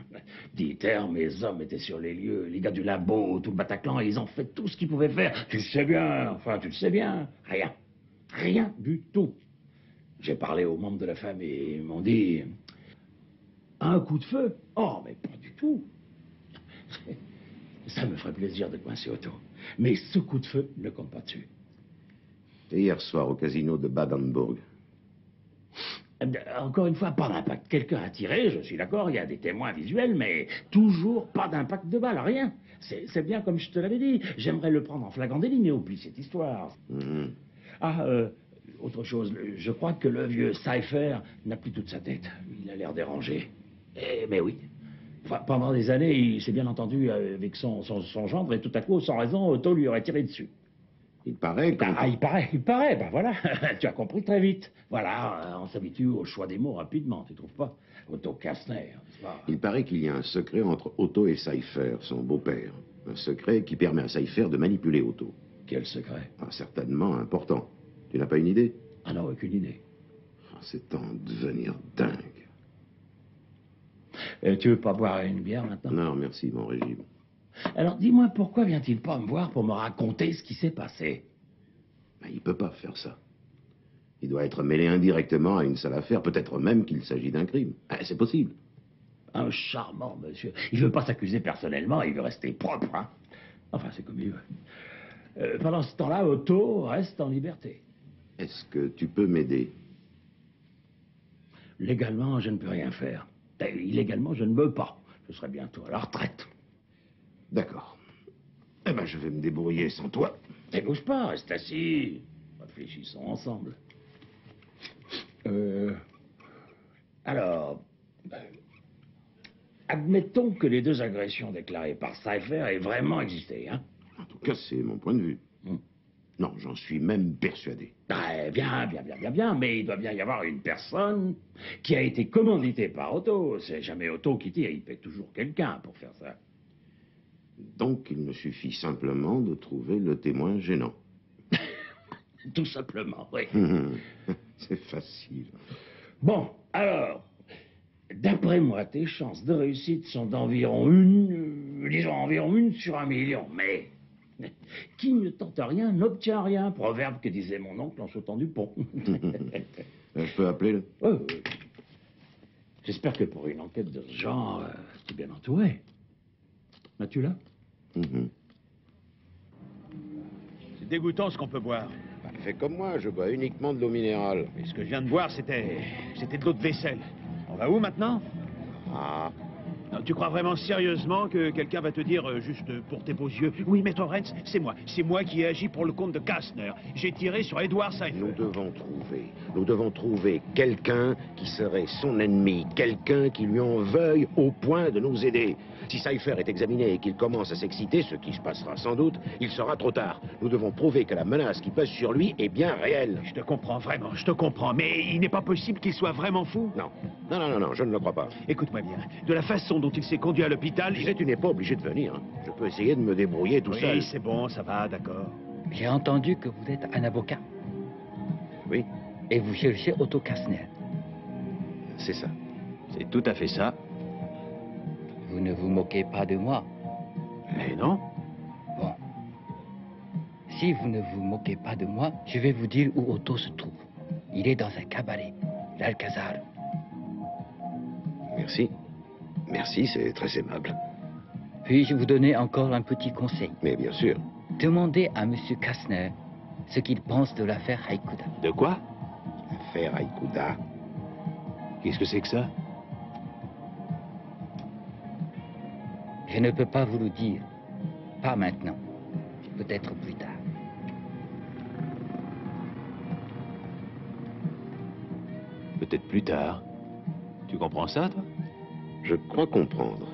Speaker 1: Dieter, mes hommes étaient sur les lieux, les gars du labo, tout le Bataclan, et ils ont fait tout ce qu'ils pouvaient faire. Tu le sais bien, enfin, tu le sais bien. Rien. Rien du tout. J'ai parlé aux membres de la famille et ils m'ont dit... Un coup de feu? Oh, mais pas du tout. Ça me ferait plaisir de coincer Otto. Mais ce coup de feu ne compte pas dessus.
Speaker 2: Et hier soir au casino de Bad Hamburg.
Speaker 1: Encore une fois, pas d'impact. Quelqu'un a tiré, je suis d'accord, il y a des témoins visuels, mais toujours pas d'impact de balle, rien. C'est bien comme je te l'avais dit. J'aimerais le prendre en flagrant délit, mais oublie cette histoire. Autre chose, je crois que le vieux Cypher n'a plus toute sa tête. Il a l'air dérangé. Mais oui. Enfin, pendant des années, il s'est bien entendu avec son gendre, et tout à coup, sans raison, Otto lui aurait tiré dessus.
Speaker 2: Il paraît que...
Speaker 1: il paraît, ben voilà, tu as compris très vite. Voilà, on s'habitue au choix des mots rapidement, tu trouves pas? Otto Kastner, n'est-ce pas?
Speaker 2: Il paraît qu'il y a un secret entre Otto et Cypher, son beau-père. Un secret qui permet à Cypher de manipuler Otto.
Speaker 1: Quel secret?
Speaker 2: Certainement important. Tu n'as pas une idée?
Speaker 1: Ah non, aucune idée.
Speaker 2: C'est en devenir dingue.
Speaker 1: Tu veux pas boire une bière maintenant?
Speaker 2: Non, merci, mon régime.
Speaker 1: Alors, dis-moi, pourquoi vient-il pas me voir pour me raconter ce qui s'est passé?
Speaker 2: Il peut pas faire ça. Il doit être mêlé indirectement à une sale affaire, peut-être même qu'il s'agit d'un crime. C'est possible.
Speaker 1: Un charmant monsieur. Il veut pas s'accuser personnellement, il veut rester propre, hein. Enfin, c'est comme il veut. Pendant ce temps-là, Otto reste en liberté.
Speaker 2: Est-ce que tu peux m'aider?
Speaker 1: Légalement, je ne peux rien faire. Illégalement, je ne veux pas. Je serai bientôt à la retraite.
Speaker 2: D'accord. Eh ben, je vais me débrouiller sans toi.
Speaker 1: Ne bouge pas, reste assis. Réfléchissons ensemble. Alors, admettons que les deux agressions déclarées par Cypher aient vraiment existé, hein?
Speaker 2: En tout cas, c'est mon point de vue. Non, j'en suis même persuadé.
Speaker 1: Bien, mais il doit bien y avoir une personne qui a été commanditée par Otto. C'est jamais Otto qui tire, il paie toujours quelqu'un pour faire ça.
Speaker 2: Donc, il me suffit simplement de trouver le témoin gênant.
Speaker 1: Tout simplement, oui.
Speaker 2: C'est facile.
Speaker 1: Bon, alors, d'après moi, tes chances de réussite sont d'environ une sur 1 million, mais... Qui ne tente rien n'obtient rien. Proverbe que disait mon oncle en sautant du pont.
Speaker 2: Je peux appeler
Speaker 1: Oui. J'espère que pour une enquête de ce genre, tu es bien entouré. As-tu là?
Speaker 6: C'est dégoûtant ce qu'on peut boire.
Speaker 2: Fais comme moi, je bois uniquement de l'eau minérale.
Speaker 6: Et ce que je viens de boire, c'était de l'eau de vaisselle. On va où maintenant? Non, tu crois vraiment sérieusement que quelqu'un va te dire, juste pour tes beaux yeux, oui, Maître Renz, c'est moi qui ai agi pour le compte de Kastner. J'ai tiré sur Edward Cypher.
Speaker 2: Nous devons trouver quelqu'un qui serait son ennemi, quelqu'un qui lui en veuille au point de nous aider. Si Cypher est examiné et qu'il commence à s'exciter, ce qui se passera sans doute, il sera trop tard. Nous devons prouver que la menace qui pèse sur lui est bien réelle.
Speaker 6: Je te comprends vraiment, je te comprends, mais il n'est pas possible qu'il soit vraiment fou.
Speaker 2: Non, je ne le crois pas.
Speaker 6: Écoute-moi bien, de la façon dont il s'est conduit à l'hôpital...
Speaker 2: Tu n'es pas obligé de venir. Je peux essayer de me débrouiller tout seul.
Speaker 6: Oui, c'est bon, ça va, d'accord.
Speaker 8: J'ai entendu que vous êtes un avocat.
Speaker 2: Oui.
Speaker 8: Et vous cherchez Otto Kastner.
Speaker 2: C'est ça.
Speaker 6: C'est tout à fait ça.
Speaker 8: Vous ne vous moquez pas de moi?
Speaker 6: Mais non.
Speaker 8: Bon. Si vous ne vous moquez pas de moi, je vais vous dire où Otto se trouve. Il est dans un cabaret, l'Alcazar.
Speaker 2: Merci, c'est très aimable.
Speaker 8: Puis-je vous donner encore un petit conseil?
Speaker 2: Mais bien sûr.
Speaker 8: Demandez à M. Kastner ce qu'il pense de l'affaire Haïkouda.
Speaker 2: De quoi? L'affaire Haïkouda.
Speaker 6: Qu'est-ce que c'est que ça?
Speaker 8: Je ne peux pas vous le dire. Pas maintenant. Peut-être plus tard.
Speaker 6: Peut-être plus tard. Tu comprends ça, toi?
Speaker 2: Je crois comprendre.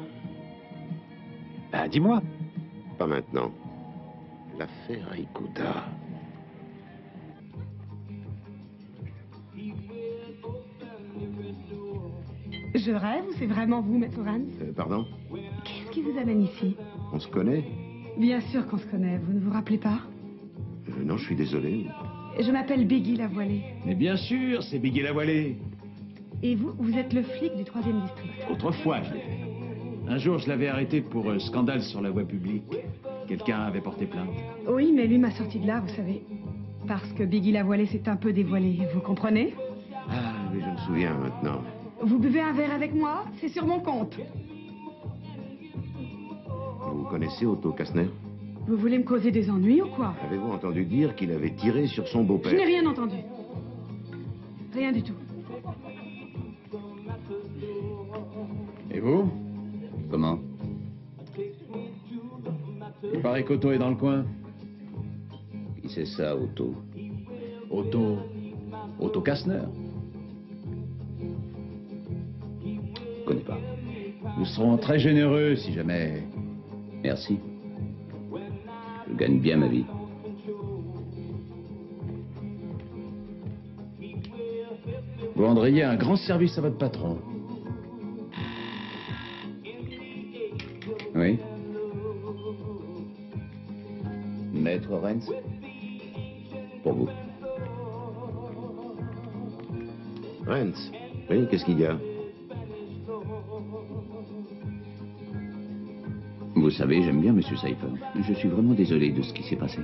Speaker 6: Ben, dis-moi.
Speaker 2: Pas maintenant. L'affaire Haïkouda.
Speaker 11: Je rêve ou c'est vraiment vous, Maître Rance?
Speaker 2: Pardon?
Speaker 11: Qu'est-ce qui vous amène ici?
Speaker 2: On se connaît?
Speaker 11: Bien sûr qu'on se connaît, vous ne vous rappelez pas?
Speaker 2: Non, je suis désolé.
Speaker 11: Je m'appelle Biggie Lavoilée.
Speaker 6: Mais bien sûr, c'est Biggie Lavoilée.
Speaker 11: Et vous, vous êtes le flic du 3e district.
Speaker 6: Autrefois, je l'ai fait. Un jour, je l'avais arrêté pour scandale sur la voie publique. Quelqu'un avait porté plainte.
Speaker 11: Oui, mais lui m'a sorti de là, vous savez. Parce que Biggie Lavoilée s'est un peu dévoilé, vous comprenez?
Speaker 2: Ah, oui, je me souviens maintenant.
Speaker 11: Vous buvez un verre avec moi? C'est sur mon compte.
Speaker 2: Vous connaissez Otto Kastner?
Speaker 11: Vous voulez me causer des ennuis ou quoi?
Speaker 2: Avez-vous entendu dire qu'il avait tiré sur son beau-père?
Speaker 11: Je n'ai rien entendu. Rien du tout.
Speaker 6: Et vous?
Speaker 9: Comment?
Speaker 6: Il paraît qu'Otto est dans le coin.
Speaker 9: Qui c'est ça, Otto?
Speaker 6: Otto Kastner.
Speaker 9: Je connais pas.
Speaker 6: Nous serons très généreux si jamais...
Speaker 9: Merci. Je gagne bien ma vie.
Speaker 6: Vous rendriez un grand service à votre patron.
Speaker 9: Oui? Maître Rance? Pour vous.
Speaker 2: Rance? Oui, qu'est-ce qu'il y a?
Speaker 9: Vous savez, j'aime bien Monsieur Seifer. Je suis vraiment désolé de ce qui s'est passé.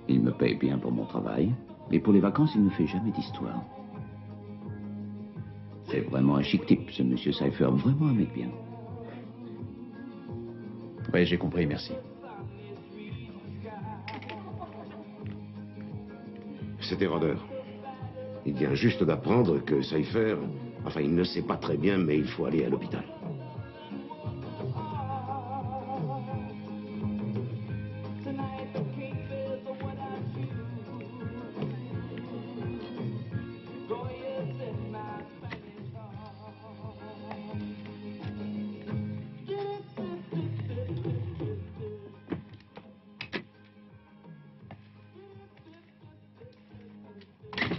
Speaker 9: Il me paye bien pour mon travail, mais pour les vacances, il ne fait jamais d'histoire. C'est vraiment un chic type, ce Monsieur Seifer. Vraiment un mec bien.
Speaker 6: Oui, j'ai compris, merci.
Speaker 2: C'était vendeur. Il vient juste d'apprendre que Seifer... Enfin, il ne sait pas très bien, mais il faut aller à l'hôpital.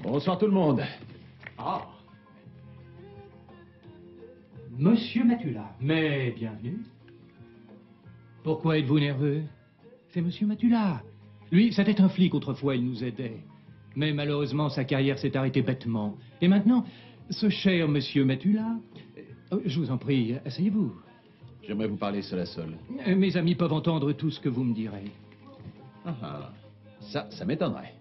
Speaker 6: Bonsoir tout le monde.
Speaker 10: Ah. Monsieur Matula, mais bienvenue. Pourquoi êtes-vous nerveux? C'est Monsieur Matula. Lui, c'était un flic autrefois, il nous aidait. Mais malheureusement, sa carrière s'est arrêtée bêtement. Et maintenant, ce cher Monsieur Matula... je vous en prie, asseyez-vous.
Speaker 6: J'aimerais vous parler seul à seul.
Speaker 10: Mes amis peuvent entendre tout ce que vous me direz.
Speaker 6: Ah, ça m'étonnerait.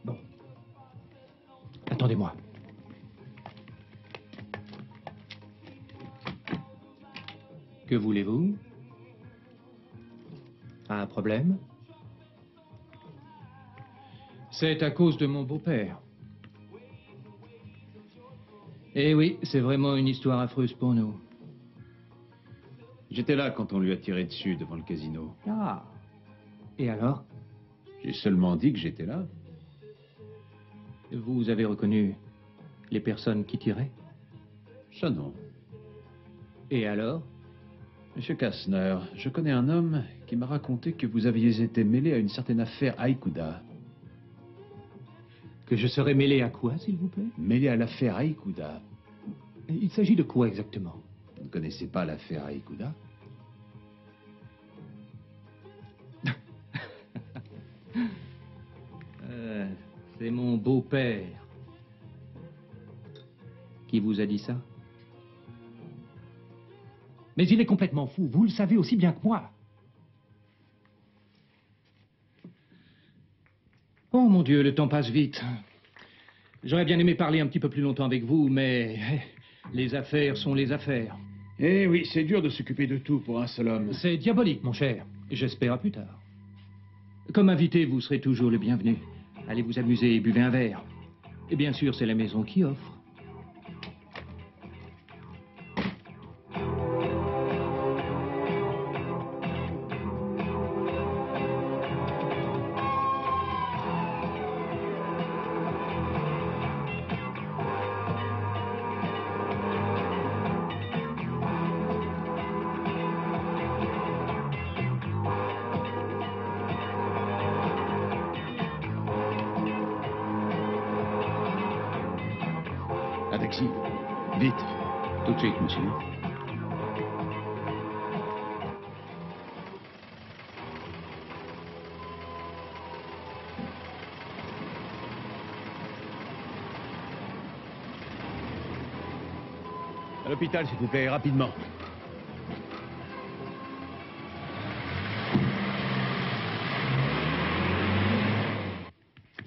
Speaker 10: Bon. Attendez-moi. Que voulez-vous? Un problème? C'est à cause de mon beau-père. Eh oui, c'est vraiment une histoire affreuse pour nous.
Speaker 6: J'étais là quand on lui a tiré dessus devant le casino.
Speaker 10: Ah. Et alors?
Speaker 6: J'ai seulement dit que j'étais là.
Speaker 10: Vous avez reconnu les personnes qui tiraient?
Speaker 6: Ça non.
Speaker 10: Et alors?
Speaker 6: Monsieur Kastner, je connais un homme qui m'a raconté que vous aviez été mêlé à une certaine affaire Haïkouda.
Speaker 10: Que je serais mêlé à quoi, s'il vous plaît?
Speaker 6: Mêlé à l'affaire Haïkouda.
Speaker 10: Il s'agit de quoi exactement?
Speaker 6: Vous ne connaissez pas l'affaire Haïkouda?
Speaker 10: C'est mon beau-père qui vous a dit ça? Mais il est complètement fou, vous le savez aussi bien que moi. Oh mon Dieu, le temps passe vite. J'aurais bien aimé parler un petit peu plus longtemps avec vous, mais les affaires sont les affaires.
Speaker 6: Eh oui, c'est dur de s'occuper de tout pour un seul homme.
Speaker 10: C'est diabolique, mon cher. J'espère à plus tard. Comme invité, vous serez toujours le bienvenu. Allez vous amuser et buvez un verre. Et bien sûr, c'est la maison qui offre.
Speaker 6: Un taxi. Vite.
Speaker 4: Tout de suite, monsieur.
Speaker 6: À l'hôpital, s'il vous plaît, rapidement.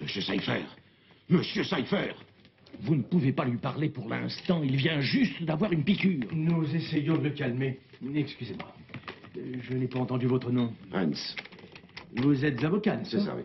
Speaker 2: Monsieur Seifer! Monsieur Seifer!
Speaker 1: Vous ne pouvez pas lui parler pour l'instant, il vient juste d'avoir une piqûre.
Speaker 10: Nous essayons de le calmer. Excusez-moi. Je n'ai pas entendu votre nom.
Speaker 2: Hans.
Speaker 10: Vous êtes avocat, n'est-ce pas?
Speaker 2: C'est ça, oui.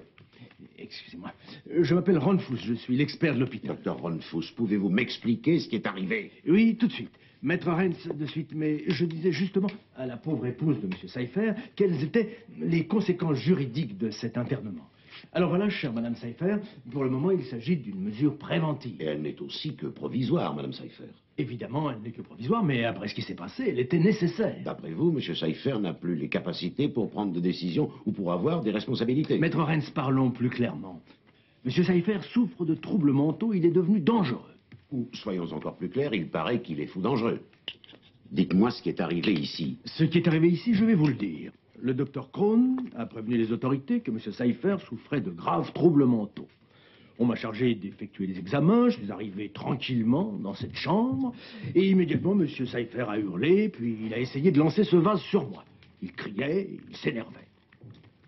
Speaker 10: Excusez-moi. Je m'appelle Ronfus, je suis l'expert de l'hôpital.
Speaker 2: Docteur Ronfus, pouvez-vous m'expliquer ce qui est arrivé?
Speaker 10: Oui, tout de suite. Maître Renz, de suite. Mais je disais justement à la pauvre épouse de M. Seifer quelles étaient les conséquences juridiques de cet internement. Alors voilà, chère Madame Seifer, pour le moment, il s'agit d'une mesure préventive.
Speaker 2: Et elle n'est aussi que provisoire, Madame Seifer.
Speaker 10: Évidemment, elle n'est que provisoire, mais après ce qui s'est passé, elle était nécessaire.
Speaker 2: D'après vous, Monsieur Seifer n'a plus les capacités pour prendre des décisions ou pour avoir des responsabilités.
Speaker 10: Maître Renz, parlons plus clairement. M. Seifer souffre de troubles mentaux, il est devenu dangereux.
Speaker 2: Ou, soyons encore plus clairs, il paraît qu'il est fou dangereux. Dites-moi ce qui est arrivé ici.
Speaker 10: Ce qui est arrivé ici, je vais vous le dire. Le docteur Krohn a prévenu les autorités que M. Seifer souffrait de graves troubles mentaux. On m'a chargé d'effectuer les examens, je suis arrivé tranquillement dans cette chambre, et immédiatement M. Seifer a hurlé, puis il a essayé de lancer ce vase sur moi. Il criait, il s'énervait.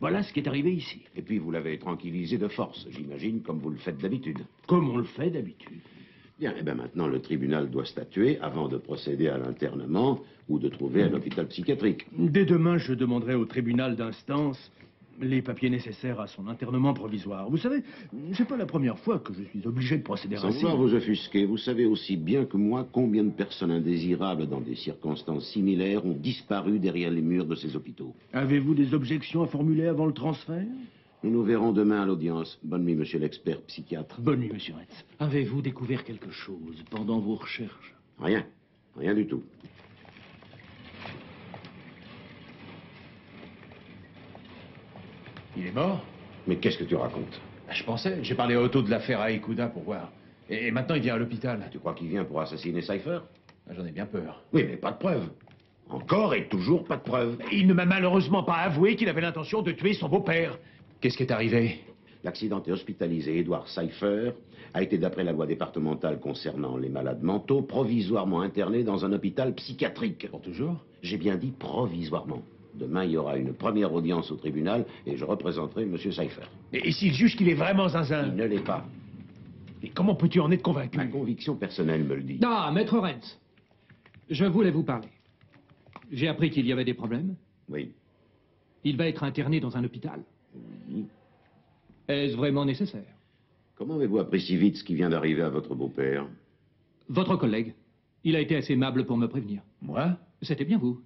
Speaker 10: Voilà ce qui est arrivé ici.
Speaker 2: Et puis vous l'avez tranquillisé de force, j'imagine, comme vous le faites d'habitude.
Speaker 10: Comme on le fait d'habitude.
Speaker 2: Bien, et bien maintenant le tribunal doit statuer avant de procéder à l'internement ou de trouver un hôpital psychiatrique.
Speaker 10: Dès demain, je demanderai au tribunal d'instance les papiers nécessaires à son internement provisoire. Vous savez, c'est pas la première fois que je suis obligé de procéder
Speaker 2: Sans
Speaker 10: ainsi.
Speaker 2: vouloir vous offusquer, vous savez aussi bien que moi combien de personnes indésirables dans des circonstances similaires ont disparu derrière les murs de ces hôpitaux.
Speaker 10: Avez-vous des objections à formuler avant le transfert?
Speaker 2: Nous nous verrons demain à l'audience. Bonne nuit, monsieur l'expert psychiatre.
Speaker 10: Bonne nuit, monsieur Retz.
Speaker 9: Avez-vous découvert quelque chose pendant vos recherches?
Speaker 2: Rien. Rien du tout.
Speaker 6: Il est mort?
Speaker 2: Mais qu'est-ce que tu racontes?
Speaker 6: Je pensais. J'ai parlé à Otto de l'affaire à Ikuda pour voir. Et maintenant, il vient à l'hôpital.
Speaker 2: Tu crois qu'il vient pour assassiner Seifer?
Speaker 6: J'en ai bien peur.
Speaker 2: Oui, mais pas de preuves. Encore et toujours pas de preuves.
Speaker 6: Il ne m'a malheureusement pas avoué qu'il avait l'intention de tuer son beau-père. Qu'est-ce qui est arrivé?
Speaker 2: L'accidenté hospitalisé Edouard Seifer a été, d'après la loi départementale concernant les malades mentaux, provisoirement interné dans un hôpital psychiatrique.
Speaker 6: Pour toujours?
Speaker 2: J'ai bien dit provisoirement. Demain, il y aura une première audience au tribunal et je représenterai M. Seifer.
Speaker 6: Et s'il juge qu'il est vraiment zinzin?
Speaker 2: Il ne l'est pas.
Speaker 6: Et comment peux-tu en être convaincu?
Speaker 2: Ma conviction personnelle me le dit.
Speaker 10: Ah, maître Renz, je voulais vous parler. J'ai appris qu'il y avait des problèmes.
Speaker 2: Oui.
Speaker 10: Il va être interné dans un hôpital.
Speaker 2: Oui.
Speaker 10: Est-ce vraiment nécessaire?
Speaker 2: Comment avez-vous appris si vite ce qui vient d'arriver à votre beau-père?
Speaker 10: Votre collègue. Il a été assez aimable pour me prévenir.
Speaker 6: Moi?
Speaker 10: C'était bien vous.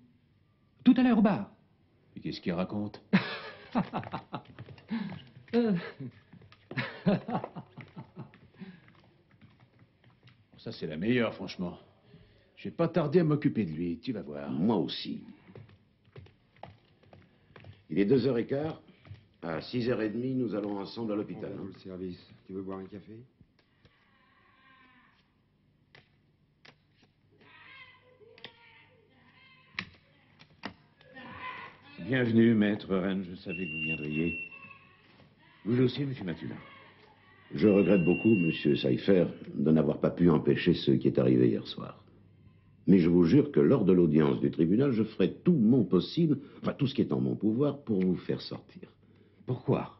Speaker 10: Tout à l'heure au bar.
Speaker 6: Et qu'est-ce qu'il raconte? Ça, c'est la meilleure, franchement. Je vais pas tarder à m'occuper de lui, tu vas voir.
Speaker 2: Moi aussi. Il est 2h15. À 6h30, nous allons ensemble à l'hôpital.
Speaker 12: Le service. Tu veux boire un café?
Speaker 4: Bienvenue, maître Rennes. Je savais que vous viendriez. Vous aussi, monsieur Matula.
Speaker 2: Je regrette beaucoup, monsieur Seifer, de n'avoir pas pu empêcher ce qui est arrivé hier soir. Mais je vous jure que lors de l'audience du tribunal, je ferai tout mon possible, enfin tout ce qui est en mon pouvoir, pour vous faire sortir.
Speaker 4: Pourquoi?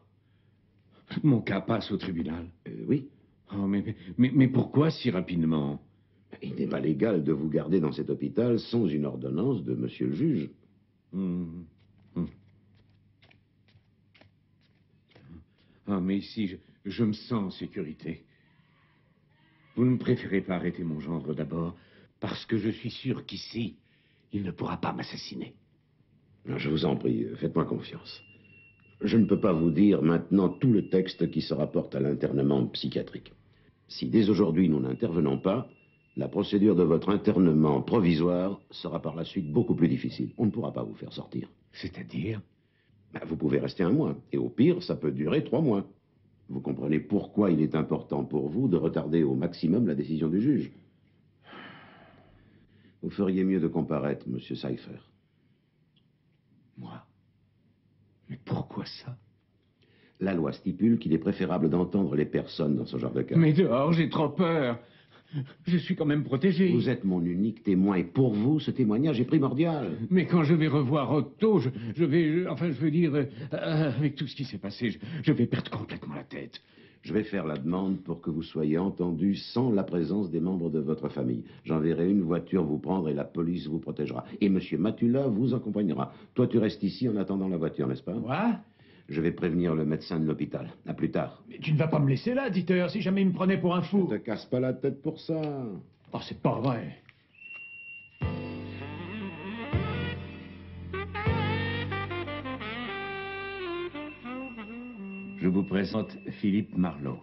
Speaker 4: Mon cas passe au tribunal.
Speaker 2: Oui.
Speaker 4: Oh, mais pourquoi si rapidement?
Speaker 2: Il n'est pas légal de vous garder dans cet hôpital sans une ordonnance de monsieur le juge.
Speaker 4: Ah, mais ici, je me sens en sécurité. Vous ne préférez pas arrêter mon gendre d'abord, parce que je suis sûr qu'ici, il ne pourra pas m'assassiner.
Speaker 2: Non, je vous en prie, faites-moi confiance. Je ne peux pas vous dire maintenant tout le texte qui se rapporte à l'internement psychiatrique. Si dès aujourd'hui nous n'intervenons pas, la procédure de votre internement provisoire sera par la suite beaucoup plus difficile. On ne pourra pas vous faire sortir.
Speaker 4: C'est-à-dire?
Speaker 2: Vous pouvez rester 1 mois, et au pire, ça peut durer 3 mois. Vous comprenez pourquoi il est important pour vous de retarder au maximum la décision du juge. Vous feriez mieux de comparaître, monsieur Cypher.
Speaker 4: Moi? Mais pourquoi ça?
Speaker 2: La loi stipule qu'il est préférable d'entendre les personnes dans ce genre de cas.
Speaker 4: Mais dehors, j'ai trop peur. Je suis quand même protégé.
Speaker 2: Vous êtes mon unique témoin, et pour vous, ce témoignage est primordial.
Speaker 4: Mais quand je vais revoir Otto, je veux dire, avec tout ce qui s'est passé, je vais perdre complètement la tête.
Speaker 2: Je vais faire la demande pour que vous soyez entendu sans la présence des membres de votre famille. J'enverrai une voiture vous prendre et la police vous protégera. Et monsieur Matula vous accompagnera. Toi, tu restes ici en attendant la voiture, n'est-ce pas?
Speaker 10: Quoi?
Speaker 2: Je vais prévenir le médecin de l'hôpital. À plus tard.
Speaker 10: Mais tu ne vas pas me laisser là, Dieter, si jamais il me prenait pour un fou.
Speaker 2: Ne te casse pas la tête pour ça.
Speaker 10: Oh, c'est pas vrai.
Speaker 4: Je vous présente Philippe Marlowe.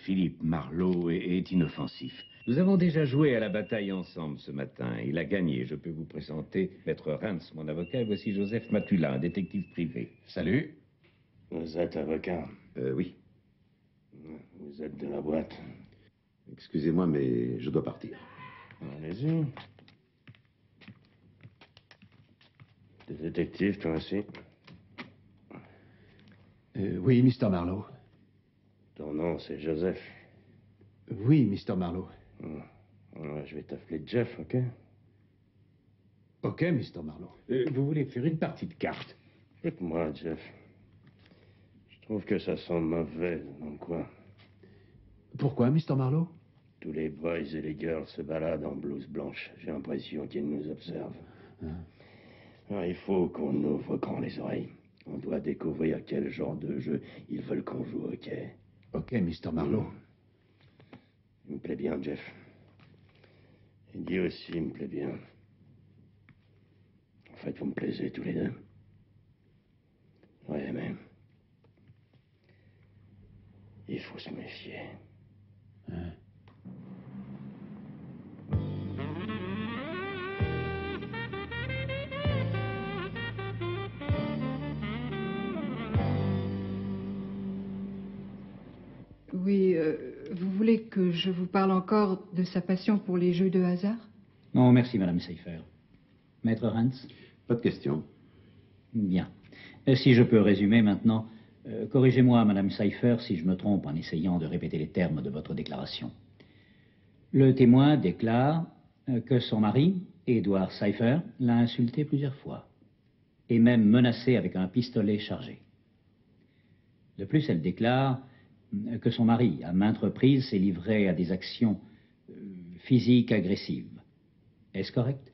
Speaker 4: Philippe Marlowe est inoffensif. Nous avons déjà joué à la bataille ensemble ce matin. Il a gagné. Je peux vous présenter Maître Rance, mon avocat, et voici Joseph Matula, un détective privé.
Speaker 10: Salut.
Speaker 13: Vous êtes avocat?
Speaker 2: Oui.
Speaker 13: Vous êtes de la boîte?
Speaker 2: Excusez-moi, mais je dois partir.
Speaker 13: Allez-y. T'es détective, toi aussi?
Speaker 6: Oui, Mr. Marlowe.
Speaker 13: Ton nom, c'est Joseph?
Speaker 6: Oui, Mr. Marlowe.
Speaker 13: Ouais, je vais t'appeler Jeff, ok?
Speaker 6: Ok, Mr. Marlowe.
Speaker 4: Vous voulez faire une partie de cartes?
Speaker 13: Écoute-moi, Jeff. Je trouve que ça sent mauvais dans le coin.
Speaker 6: Pourquoi, Mr. Marlowe?
Speaker 13: Tous les boys et les girls se baladent en blouse blanche. J'ai l'impression qu'ils nous observent. Alors, il faut qu'on ouvre grand les oreilles. On doit découvrir quel genre de jeu ils veulent qu'on joue, ok?
Speaker 6: Ok, Mr. Marlowe.
Speaker 13: Il me plaît bien, Jeff. Et Guy aussi me plaît bien. En fait, vous me plaisez tous les deux. Ouais, mais... il faut se méfier.
Speaker 11: Oui, vous voulez que je vous parle encore de sa passion pour les jeux de hasard?
Speaker 8: Non, merci, Madame Cypher. Maître Rance?
Speaker 2: Pas de question.
Speaker 8: Bien. Si je peux résumer maintenant, corrigez-moi, Madame Cypher, si je me trompe en essayant de répéter les termes de votre déclaration. Le témoin déclare que son mari, Edward Cypher, l'a insulté plusieurs fois, et même menacé avec un pistolet chargé. De plus, elle déclare que son mari, à maintes reprises, s'est livré à des actions physiques agressives. Est-ce correct?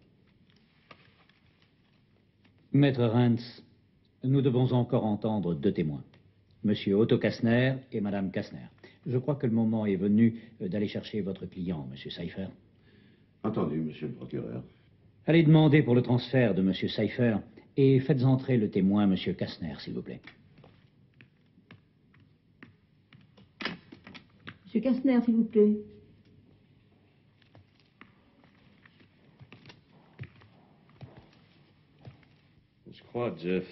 Speaker 8: Maître Rance, nous devons encore entendre 2 témoins, Monsieur Otto Kastner et Madame Kastner. Je crois que le moment est venu d'aller chercher votre client, Monsieur Cypher.
Speaker 2: Entendu, monsieur le procureur.
Speaker 8: Allez demander pour le transfert de Monsieur Cypher et faites entrer le témoin, Monsieur Kastner, s'il vous plaît.
Speaker 5: Monsieur Kastner, s'il vous plaît.
Speaker 13: Je crois, Jeff,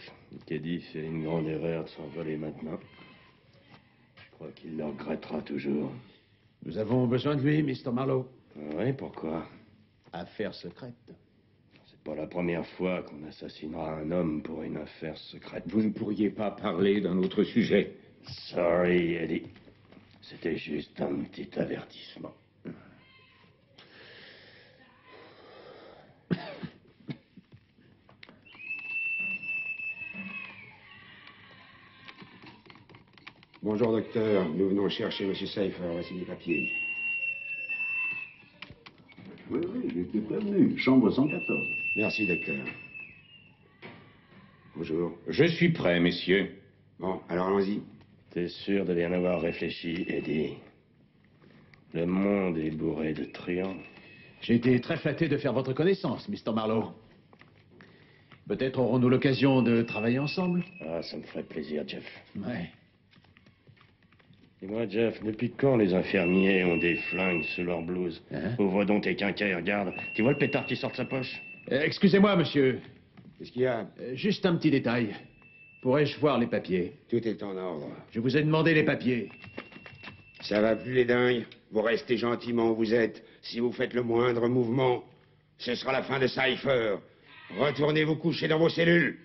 Speaker 13: qu'Eddie fait une grande erreur de s'envoler maintenant. Je crois qu'il le regrettera toujours.
Speaker 6: Nous avons besoin de lui, Mr. Marlowe.
Speaker 13: Oui, pourquoi?
Speaker 6: Affaire secrète.
Speaker 13: C'est pas la première fois qu'on assassinera un homme pour une affaire secrète.
Speaker 4: Vous ne pourriez pas parler d'un autre sujet?
Speaker 13: Sorry, Eddie. C'était juste un petit avertissement.
Speaker 2: Bonjour, docteur. Nous venons chercher M. Cypher. Voici les papiers.
Speaker 9: Oui, j'étais prévenu. Chambre 114.
Speaker 2: Merci, docteur. Bonjour.
Speaker 4: Je suis prêt, messieurs.
Speaker 2: Bon, alors allons-y.
Speaker 13: T'es sûr de bien avoir réfléchi, Eddie? Le monde est bourré de truands.
Speaker 6: J'ai été très flatté de faire votre connaissance, Mr. Marlowe. Peut-être aurons-nous l'occasion de travailler ensemble?
Speaker 13: Ah, ça me ferait plaisir, Jeff.
Speaker 6: Ouais.
Speaker 13: Dis-moi, Jeff, depuis quand les infirmiers ont des flingues sous leur blouse? Ouvre donc tes quinquets, regarde. Tu vois le pétard qui sort de sa poche?
Speaker 6: Excusez-moi, monsieur.
Speaker 2: Qu'est-ce qu'il y a?
Speaker 6: Juste un petit détail. Pourrais-je voir les papiers?
Speaker 2: Tout est en ordre.
Speaker 6: Je vous ai demandé les papiers.
Speaker 2: Ça va plus les dingues. Vous restez gentiment où vous êtes. Si vous faites le moindre mouvement, ce sera la fin de Cypher. Retournez vous coucher dans vos cellules.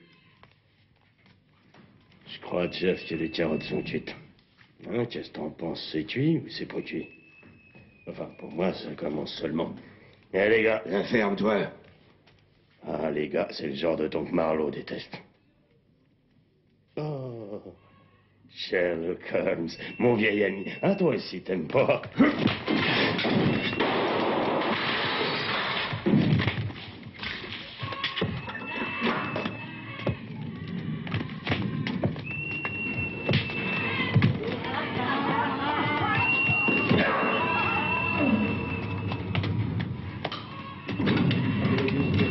Speaker 13: Je crois, Jeff, que les carottes sont cuites. Hein, qu'est-ce que t'en penses? C'est cuit ou c'est pas cuit? Enfin, pour moi, ça commence seulement. Eh, les gars.
Speaker 2: Ferme-toi.
Speaker 13: Ah, les gars, c'est le genre de ton que Marlowe déteste. Oh, Sherlock Holmes, mon vieil ami. Ah, toi aussi, t'aimes pas?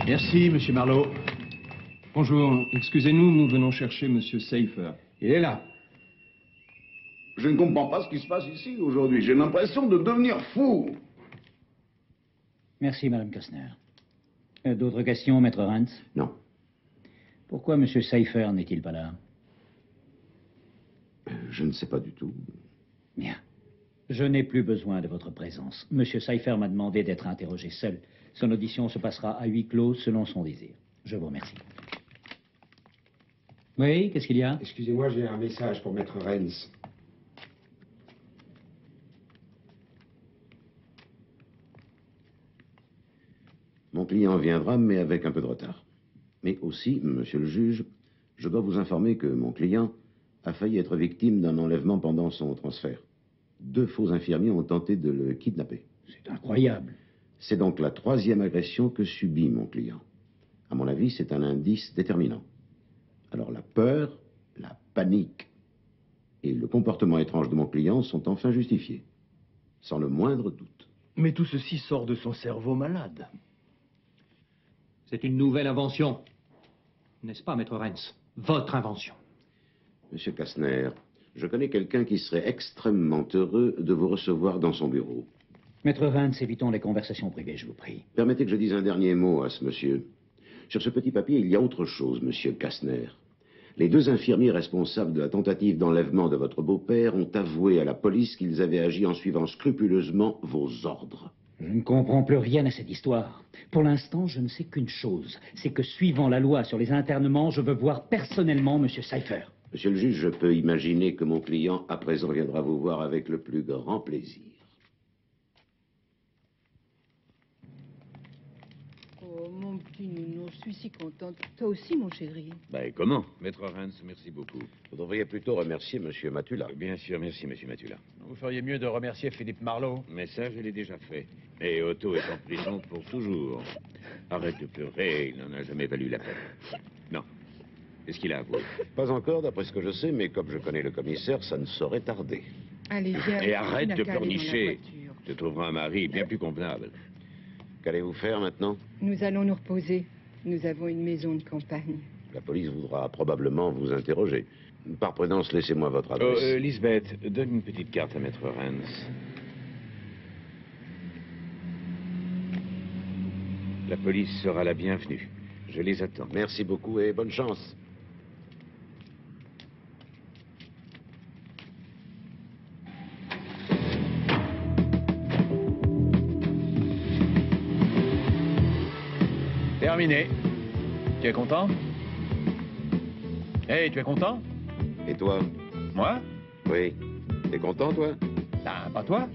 Speaker 6: Merci, monsieur Marlowe.
Speaker 14: Bonjour, excusez-nous, nous venons chercher monsieur Cypher.
Speaker 6: Il est là.
Speaker 15: Je ne comprends pas ce qui se passe ici aujourd'hui. J'ai l'impression de devenir fou.
Speaker 8: Merci, Madame Kastner. D'autres questions, Maître Rance?
Speaker 2: Non.
Speaker 8: Pourquoi monsieur Cypher n'est-il pas là?
Speaker 2: Je ne sais pas du tout.
Speaker 8: Bien. Je n'ai plus besoin de votre présence. Monsieur Cypher m'a demandé d'être interrogé seul. Son audition se passera à huis clos selon son désir. Je vous remercie. Oui, qu'est-ce qu'il y a?
Speaker 12: Excusez-moi, j'ai un message pour Maître Rance.
Speaker 2: Mon client viendra, mais avec un peu de retard. Mais aussi, monsieur le juge, je dois vous informer que mon client a failli être victime d'un enlèvement pendant son transfert. 2 faux infirmiers ont tenté de le kidnapper.
Speaker 8: C'est incroyable.
Speaker 2: C'est donc la 3e agression que subit mon client. À mon avis, c'est un indice déterminant. Alors la peur, la panique et le comportement étrange de mon client sont enfin justifiés. Sans le moindre doute.
Speaker 1: Mais tout ceci sort de son cerveau malade.
Speaker 10: C'est une nouvelle invention. N'est-ce pas, Maître Rance? Votre invention.
Speaker 2: Monsieur Kastner, je connais quelqu'un qui serait extrêmement heureux de vous recevoir dans son bureau.
Speaker 8: Maître Rance, évitons les conversations privées, je vous prie.
Speaker 2: Permettez que je dise un dernier mot à ce monsieur. Sur ce petit papier, il y a autre chose, monsieur Kastner. Les 2 infirmiers responsables de la tentative d'enlèvement de votre beau-père ont avoué à la police qu'ils avaient agi en suivant scrupuleusement vos ordres.
Speaker 8: Je ne comprends plus rien à cette histoire. Pour l'instant, je ne sais qu'une chose, c'est que suivant la loi sur les internements, je veux voir personnellement monsieur Cypher.
Speaker 2: Monsieur le juge, je peux imaginer que mon client, à présent, viendra vous voir avec le plus grand plaisir.
Speaker 7: Oh, mon petit nounours, je suis si contente. Toi aussi, mon chéri.
Speaker 4: Ben, comment? Maître Rance, merci beaucoup.
Speaker 2: Vous devriez plutôt remercier monsieur Matula.
Speaker 4: Bien sûr, merci, monsieur Matula.
Speaker 6: Vous feriez mieux de remercier Philippe Marlowe.
Speaker 4: Mais ça, je l'ai déjà fait. Et Otto est en prison pour toujours. Arrête de pleurer, il n'en a jamais valu la peine. Non. Qu'est-ce qu'il a avoué?
Speaker 2: Pas encore, d'après ce que je sais, mais comme je connais le commissaire, ça ne saurait tarder.
Speaker 7: Allez, viens.
Speaker 4: Et arrête de pleurnicher. Tu trouveras un mari bien plus convenable.
Speaker 2: Qu'allez-vous faire maintenant?
Speaker 7: Nous allons nous reposer. Nous avons une maison de campagne.
Speaker 2: La police voudra probablement vous interroger. Par prudence, laissez-moi votre adresse.
Speaker 4: Lisbeth, donne une petite carte à Maître Rance. La police sera la bienvenue. Je les attends.
Speaker 2: Merci beaucoup et bonne chance.
Speaker 6: Terminé. Tu es content? Hey, tu es content?
Speaker 2: Et toi?
Speaker 6: Moi?
Speaker 2: Oui. T'es content, toi?
Speaker 6: Ah, pas toi?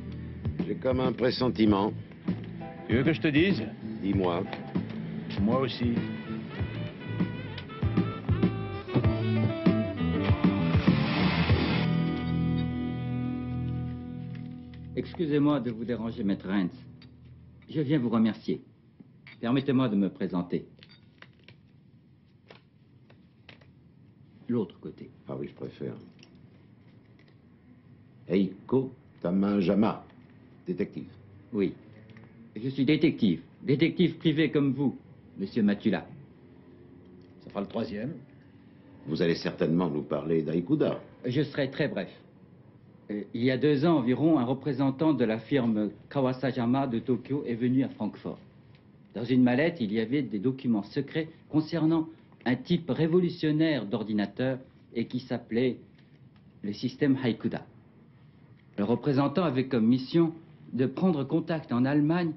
Speaker 2: J'ai comme un pressentiment.
Speaker 6: Tu veux que je te dise?
Speaker 2: Dis-moi.
Speaker 6: Moi aussi.
Speaker 16: Excusez-moi de vous déranger, Maître Rance. Je viens vous remercier. Permettez-moi de me présenter. L'autre côté.
Speaker 2: Ah oui, je préfère. Eiko Tamajama, détective.
Speaker 16: Oui. Je suis détective. Détective privé comme vous, monsieur Matula.
Speaker 6: Ça fera le troisième.
Speaker 2: Vous allez certainement nous parler d'Aikuda.
Speaker 16: Je serai très bref. Il y a 2 ans environ, un représentant de la firme Kawasajama de Tokyo est venu à Francfort. Dans une mallette, il y avait des documents secrets concernant un type révolutionnaire d'ordinateur et qui s'appelait le système Haikuda. Le représentant avait comme mission de prendre contact en Allemagne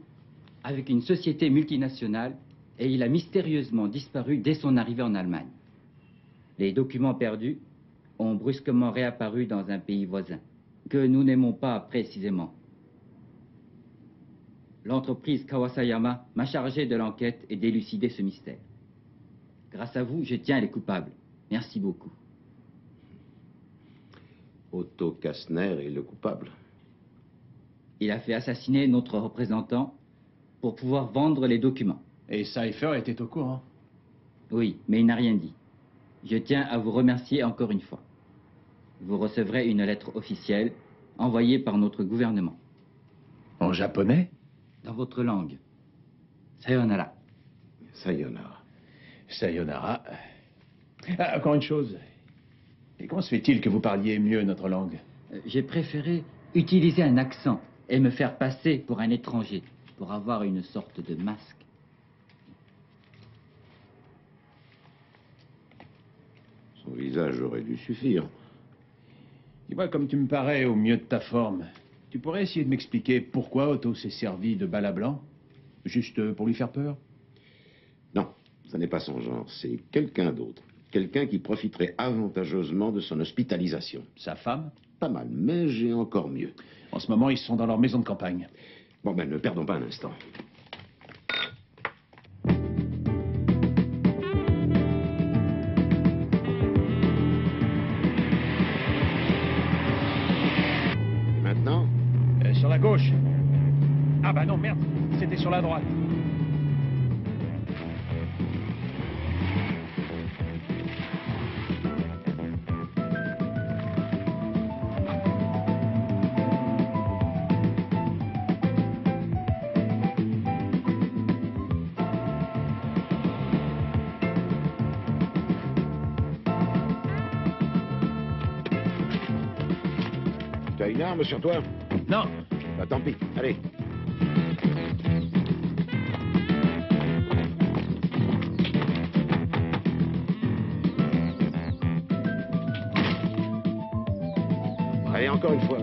Speaker 16: avec une société multinationale et il a mystérieusement disparu dès son arrivée en Allemagne. Les documents perdus ont brusquement réapparu dans un pays voisin, que nous n'aimons pas précisément. L'entreprise Kawasayama m'a chargé de l'enquête et d'élucider ce mystère. Grâce à vous, je tiens les coupables. Merci beaucoup.
Speaker 2: Otto Kastner est le coupable.
Speaker 16: Il a fait assassiner notre représentant pour pouvoir vendre les documents.
Speaker 6: Et Cypher était au courant?
Speaker 16: Oui, mais il n'a rien dit. Je tiens à vous remercier encore une fois. Vous recevrez une lettre officielle envoyée par notre gouvernement.
Speaker 6: En japonais?
Speaker 16: Dans votre langue. Sayonara.
Speaker 2: Sayonara.
Speaker 6: Sayonara. Ah, encore une chose. Et comment se fait-il que vous parliez mieux notre langue?
Speaker 16: J'ai préféré utiliser un accent et me faire passer pour un étranger, pour avoir une sorte de masque.
Speaker 2: Son visage aurait dû suffire.
Speaker 6: Dis-moi, comme tu me parais au mieux de ta forme, tu pourrais essayer de m'expliquer pourquoi Otto s'est servi de balle à blanc? Juste pour lui faire peur?
Speaker 2: Non, ça n'est pas son genre, c'est quelqu'un d'autre. Quelqu'un qui profiterait avantageusement de son hospitalisation.
Speaker 6: Sa femme?
Speaker 2: Pas mal, mais j'ai encore mieux.
Speaker 6: En ce moment, ils sont dans leur maison de campagne.
Speaker 2: Bon, ben, ne perdons pas un instant. Et maintenant?
Speaker 6: Sur la gauche. Ah bah non, merde, c'était sur la droite.
Speaker 2: Tu as une arme sur toi?
Speaker 6: Non.
Speaker 2: Bah tant pis, allez. Allez, encore une fois.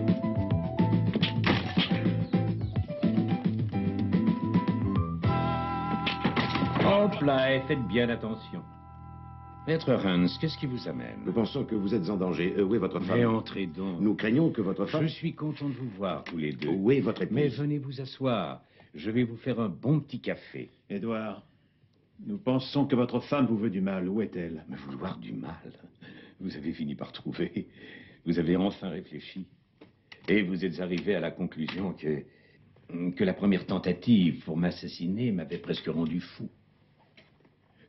Speaker 4: Hop là, et faites bien attention. Maître Hans, qu'est-ce qui vous amène?
Speaker 2: Nous pensons que vous êtes en danger. Où est votre femme?
Speaker 4: Mais entrez donc.
Speaker 2: Nous craignons que votre femme...
Speaker 4: Je suis content de vous voir, tous les deux.
Speaker 2: Où est votre épouse?
Speaker 4: Mais venez vous asseoir. Je vais vous faire un bon petit café.
Speaker 6: Édouard, nous pensons que votre femme vous veut du mal. Où est-elle?
Speaker 4: Me vouloir du mal? Vous avez fini par trouver. Vous avez enfin réfléchi. Et vous êtes arrivé à la conclusion que la première tentative pour m'assassiner m'avait presque rendu fou.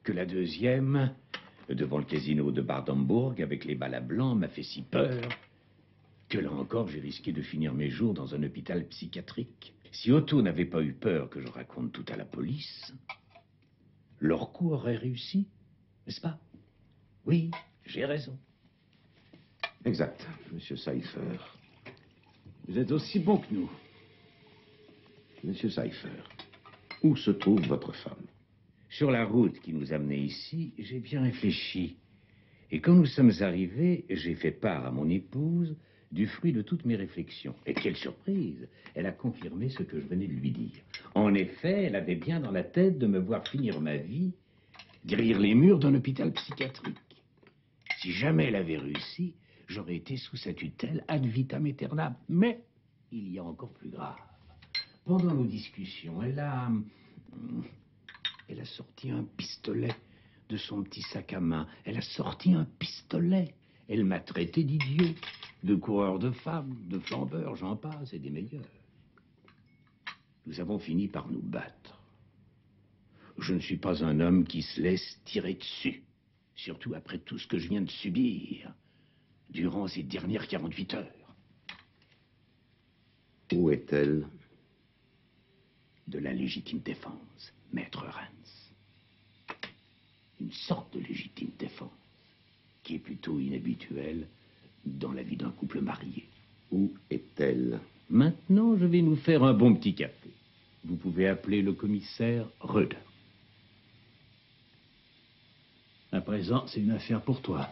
Speaker 4: Que la deuxième, devant le casino de Barenbourg, avec les balles à blanc, m'a fait si peur que là encore, j'ai risqué de finir mes jours dans un hôpital psychiatrique. Si Otto n'avait pas eu peur que je raconte tout à la police, leur coup aurait réussi, n'est-ce pas? Oui, j'ai raison.
Speaker 2: Exact, monsieur Cypher.
Speaker 6: Vous êtes aussi bon que nous.
Speaker 2: Monsieur Cypher, où se trouve votre femme?
Speaker 4: Sur la route qui nous amenait ici, j'ai bien réfléchi. Et quand nous sommes arrivés, j'ai fait part à mon épouse du fruit de toutes mes réflexions. Et quelle surprise! Elle a confirmé ce que je venais de lui dire. En effet, elle avait bien dans la tête de me voir finir ma vie derrière les murs d'un hôpital psychiatrique. Si jamais elle avait réussi, j'aurais été sous sa tutelle ad vitam aeternam. Mais il y a encore plus grave. Pendant nos discussions, elle a sorti un pistolet de son petit sac à main. Elle a sorti un pistolet. Elle m'a traité d'idiot, de coureur de femmes, de flambeur, j'en passe, et des meilleurs. Nous avons fini par nous battre. Je ne suis pas un homme qui se laisse tirer dessus, surtout après tout ce que je viens de subir durant ces dernières 48 heures.
Speaker 2: Où est-elle?
Speaker 9: De la légitime défense, maître Rance. Une sorte de légitime défense, qui est plutôt inhabituelle dans la vie d'un couple marié.
Speaker 2: Où est-elle?
Speaker 9: Maintenant, je vais nous faire un bon petit café. Vous pouvez appeler le commissaire Röder.
Speaker 10: À présent, c'est une affaire pour toi.